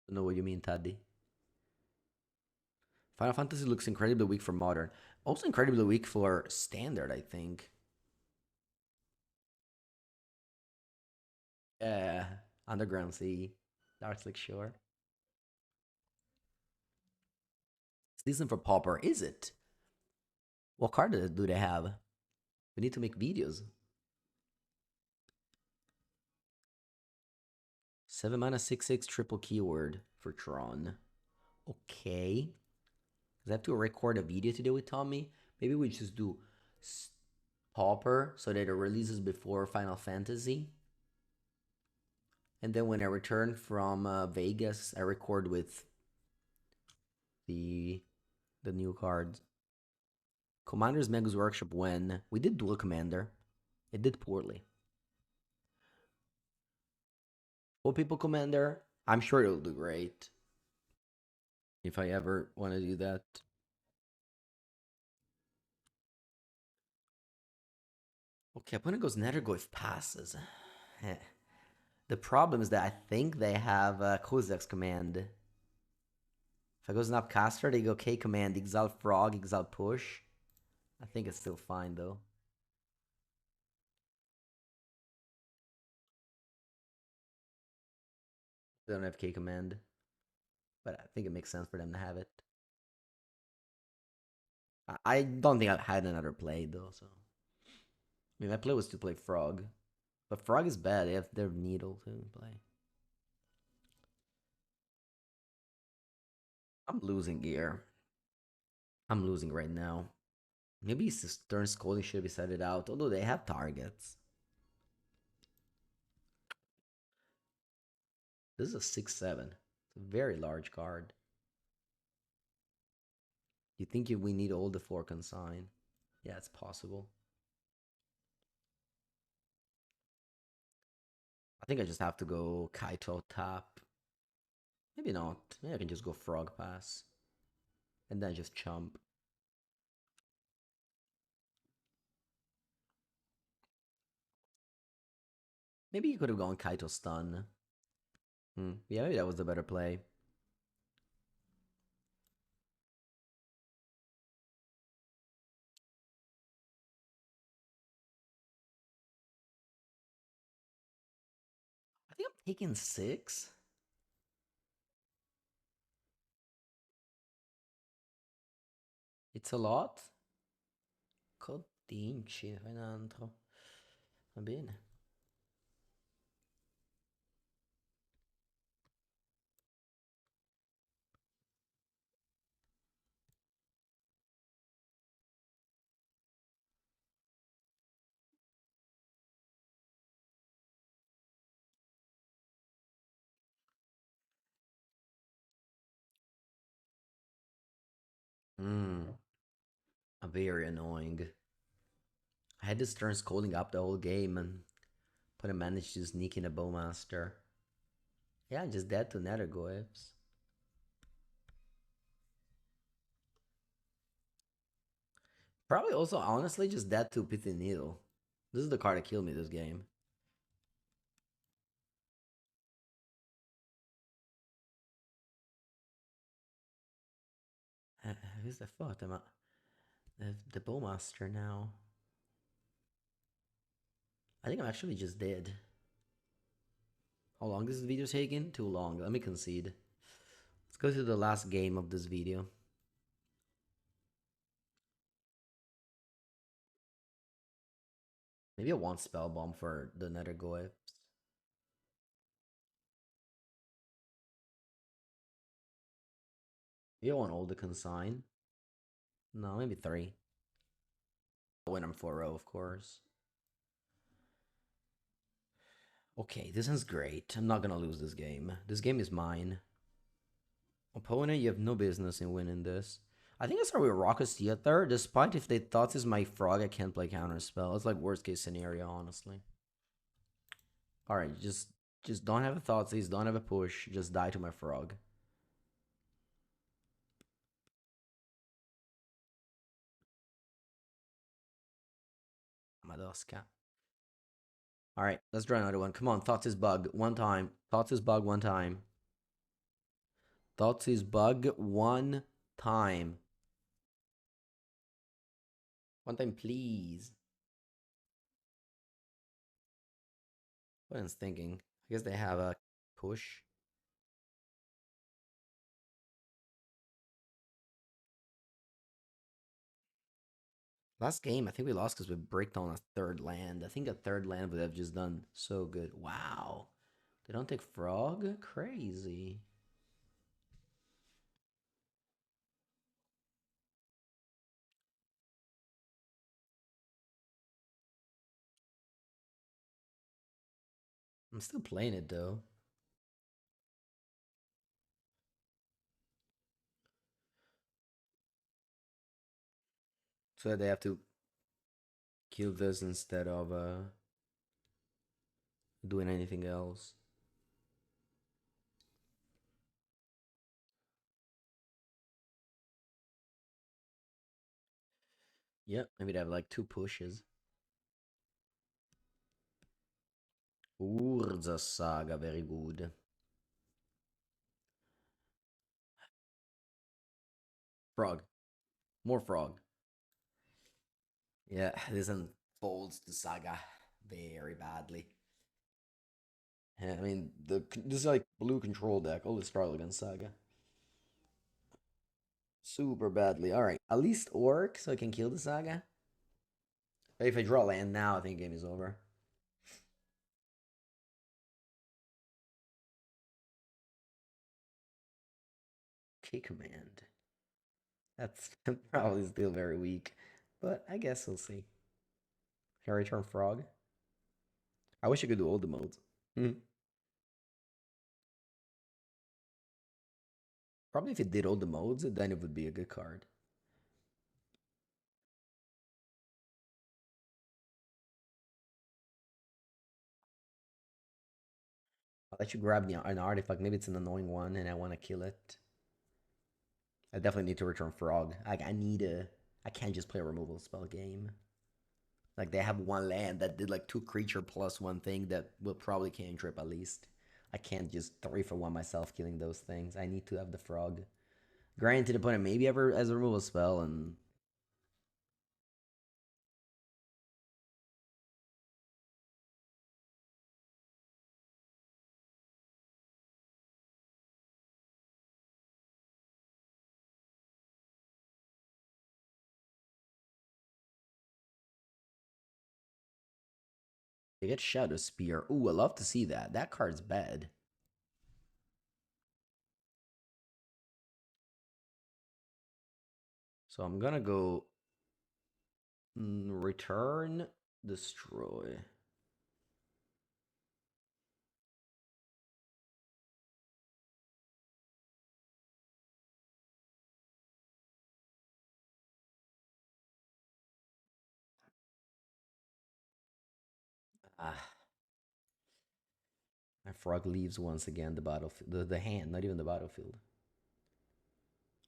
I know what you mean, Taddy. Final Fantasy looks incredibly weak for Modern. Also incredibly weak for Standard, I think. Yeah, Underground Sea, Dark Slick Shore. It's decent for Pauper, is it? What card do they have? We need to make videos. 7 mana 6/6 triple keyword for Tron. Okay. Because I have to record a video today with Tommy. Maybe we just do Pauper so that it releases before Final Fantasy. And then when I return from Vegas, I record with the the new cards. Commander's Mega's Workshop when we did Dual Commander. It did poorly. 4 people Commander, I'm sure it'll do great. If I ever want to do that. Okay, opponent goes Nethergoyf passes. The problem is that I think they have Kozak's command. If I go Snapcaster, they go K command, Exile Frog, Exile Push. I think it's still fine though. They don't have K command, but I think it makes sense for them to have it. I don't think I had another play though, so. I mean, my play was to play Frog, but Frog is bad. They have their Needle to play. I'm losing gear. I'm losing right now. Maybe Stern Scolding should be set it out, although they have targets. This is a 6/7. It's a very large card. You think we need all the 4 consign? Yeah, it's possible. I think I just have to go Kaito tap. Maybe not. Maybe I can just go Frog Pass. And then just chump. Maybe you could have gone Kaito stun. Yeah, maybe that was the better play. I think I'm taking 6. It's a lot. Codinci, fai un altro. Va bene. Very annoying. I had this turn scolding up the whole game and but I managed to sneak in a Bowmaster. Yeah, just dead to Nethergoyfs. Probably also, honestly, just dead to Pithy Needle. This is the card that killed me this game. Who's the fuck? Am I? The Bowmaster now. I think I'm actually just dead. How long is this video taking? Too long. Let me concede. Let's go to the last game of this video. Maybe I want Spell Bomb for the Nethergoyfs. Maybe I want all the consign. No, maybe 3. I'll win them 4-0, of course. Okay, this is great. I'm not gonna lose this game. This game is mine. Opponent, you have no business in winning this. I think I start with Raucous Theater, despite if they thought is my frog, I can't play counterspell. It's like worst case scenario, honestly. Alright, just don't have a Thoughtseize, don't have a push, just die to my frog. Madoska. Alright, let's draw another one. Come on, Thoughts is bug. One time. Thoughts is bug one time. Thoughts is bug one time. One time, please. What I was thinking. I guess they have a push. Last game, I think we lost because we bricked on a 3rd land. I think a 3rd land would have just done so good. Wow. They don't take frog? Crazy. I'm still playing it though. So they have to kill this instead of doing anything else. Yep, maybe they have like 2 pushes. Urza Saga, very good. Frog. More frog. Yeah, this unfolds the saga very badly. Yeah, I mean, this is like blue control deck. All this struggle against Saga. Super badly. Alright, at least Orc so I can kill the Saga. But if I draw land now, I think game is over. K command. That's probably still very weak. but I guess we'll see. Can I return frog? I wish I could do all the modes. Hmm. Probably if it did all the modes, then it would be a good card. I'll let you grab an artifact. Maybe it's an annoying one and I want to kill it. I definitely need to return frog. Like I need a. I can't just play a removal spell game. Like they have one land that did like 2 creature plus one thing that will probably cantrip at least. I can't just 3 for 1 myself killing those things. I need to have the frog. Granted, opponent maybe ever as a removal spell, and they get Shadow Spear. Ooh, I love to see that. That card's bad. So I'm gonna go return, destroy. Ah, my frog leaves once again the battlefield. The hand, not even the battlefield.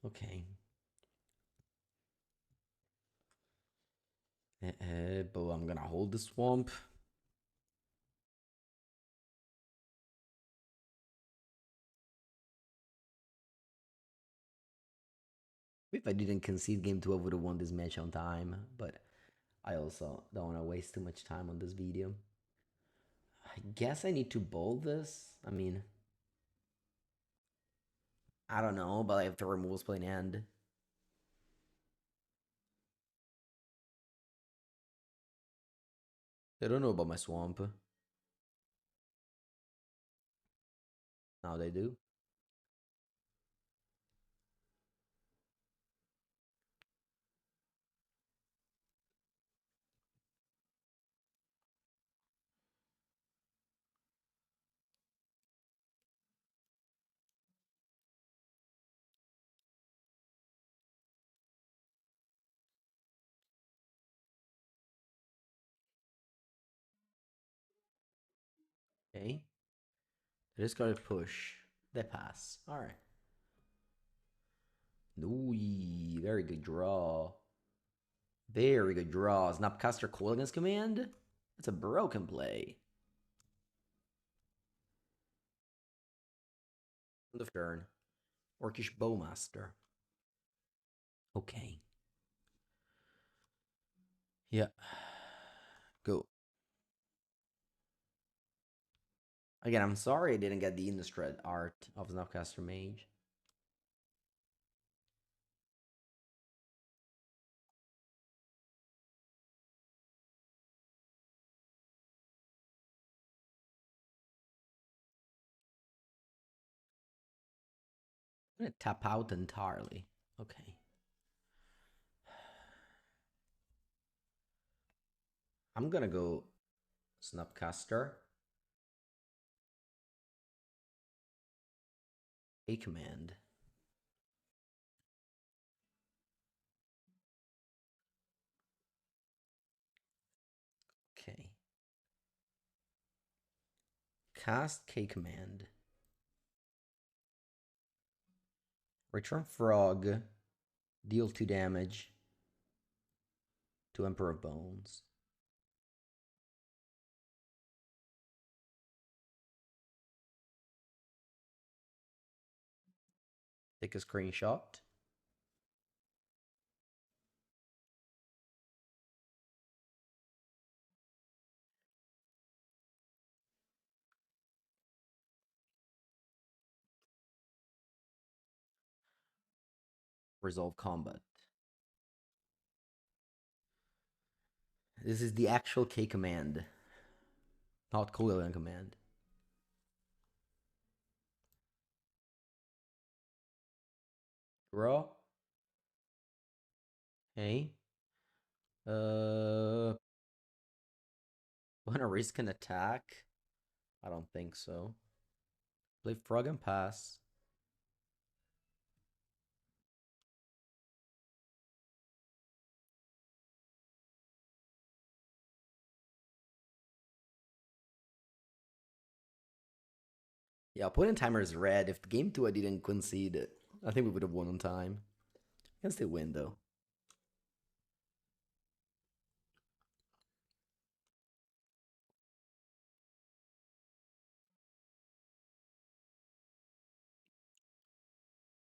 Okay. But I'm gonna hold the swamp. If I didn't concede game 2, I would have won this match on time. But I also don't want to waste too much time on this video. I guess I need to bold this. I mean, I don't know, but I have to remove spell in hand. They don't know about my swamp. Now they do. Okay. They just gotta push. They pass. Alright. Ooh, very good draw. Very good draw. Snapcaster coil against command? That's a broken play. End of turn. Orcish Bowmaster. Okay. Yeah. Go. Again, I'm sorry I didn't get the Innistrad art of Snapcaster Mage. I'm gonna tap out entirely. Okay. I'm gonna go Snapcaster. A command. Okay. Cast K command. Return frog. Deal 2 damage to Emperor of Bones. Take a screenshot. Resolve combat. This is the actual K command, not cooldown command. Draw. Okay. Uh, wanna risk an attack? I don't think so. Play frog and pass. Yeah, opponent timer is red. If game 2 I didn't concede it, I think we would have won on time. Can still win though.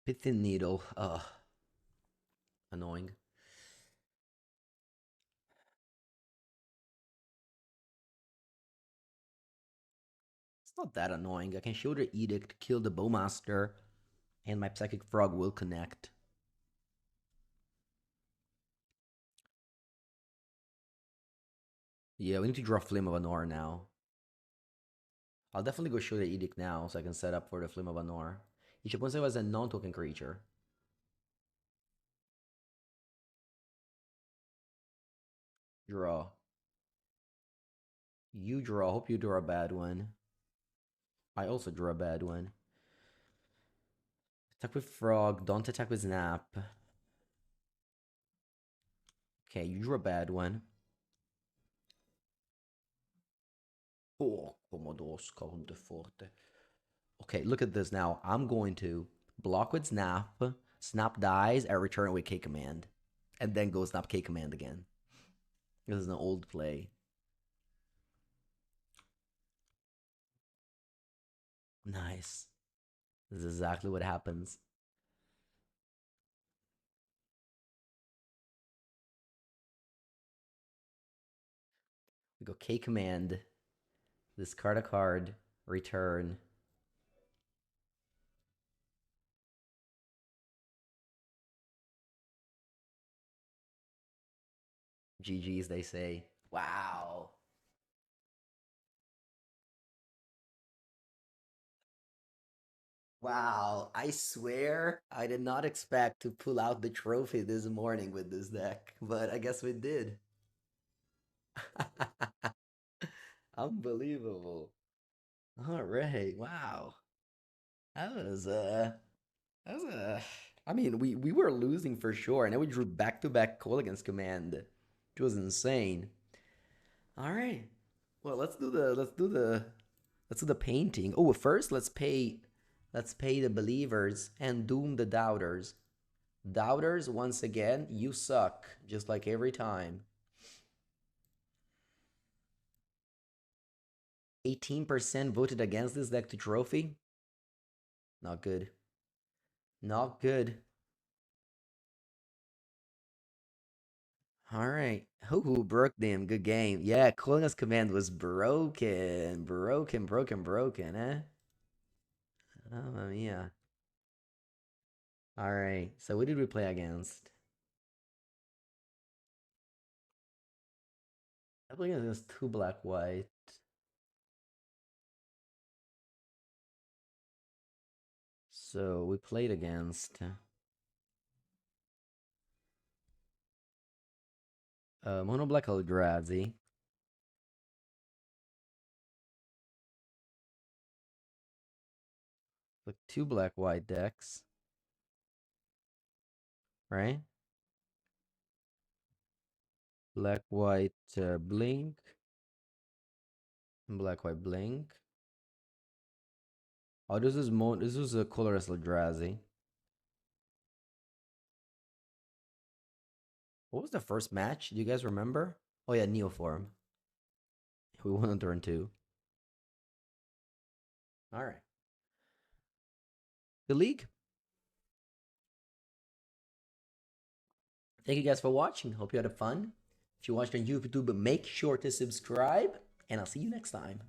Pithing needle. Ugh. Annoying. It's not that annoying. I can Shoulder Edict, kill the Bowmaster, and my Psychic Frog will connect. Yeah, we need to draw Flame of Anor now. I'll definitely go Shoulder Edict now so I can set up for the Flame of Anor. Each opponent was a non-token creature. Draw. You draw. Hope you draw a bad one. I also draw a bad one. Attack with Frog. Don't attack with Snap. Okay, you drew a bad one. Oh, Commodore Forte. Okay, look at this now. I'm going to block with Snap. Snap dies. I return with K command. And then go Snap K command again. This is an old play. Nice. This is exactly what happens. We go K command. Discard a card. Return. GG's, they say. Wow. Wow. I swear I did not expect to pull out the trophy this morning with this deck, but I guess we did. Unbelievable. All right. Wow. That was that was I mean, we were losing for sure, and then we drew back-to-back Colligan's command, which was insane. All right. Well, let's do the painting. Oh, first let's pay the believers and doom the doubters. Doubters, once again, you suck, just like every time. 18% voted against this deck to trophy. Not good. Not good. All right. Who broke them? Good game. Yeah, Kolina's command was broken. Broken, eh? Oh, yeah. All right. So what did we play against? I played against two black white. So we played against Mono Black Eldrazi. Like two black white decks, right? Black white blink, black white blink. Oh, this is a colorless Eldrazi. What was the first match? Do you guys remember? Oh yeah, Neoform. We won on turn two. All right. Good league. Thank you guys for watching. Hope you had fun. If you watched on YouTube, make sure to subscribe, and I'll see you next time.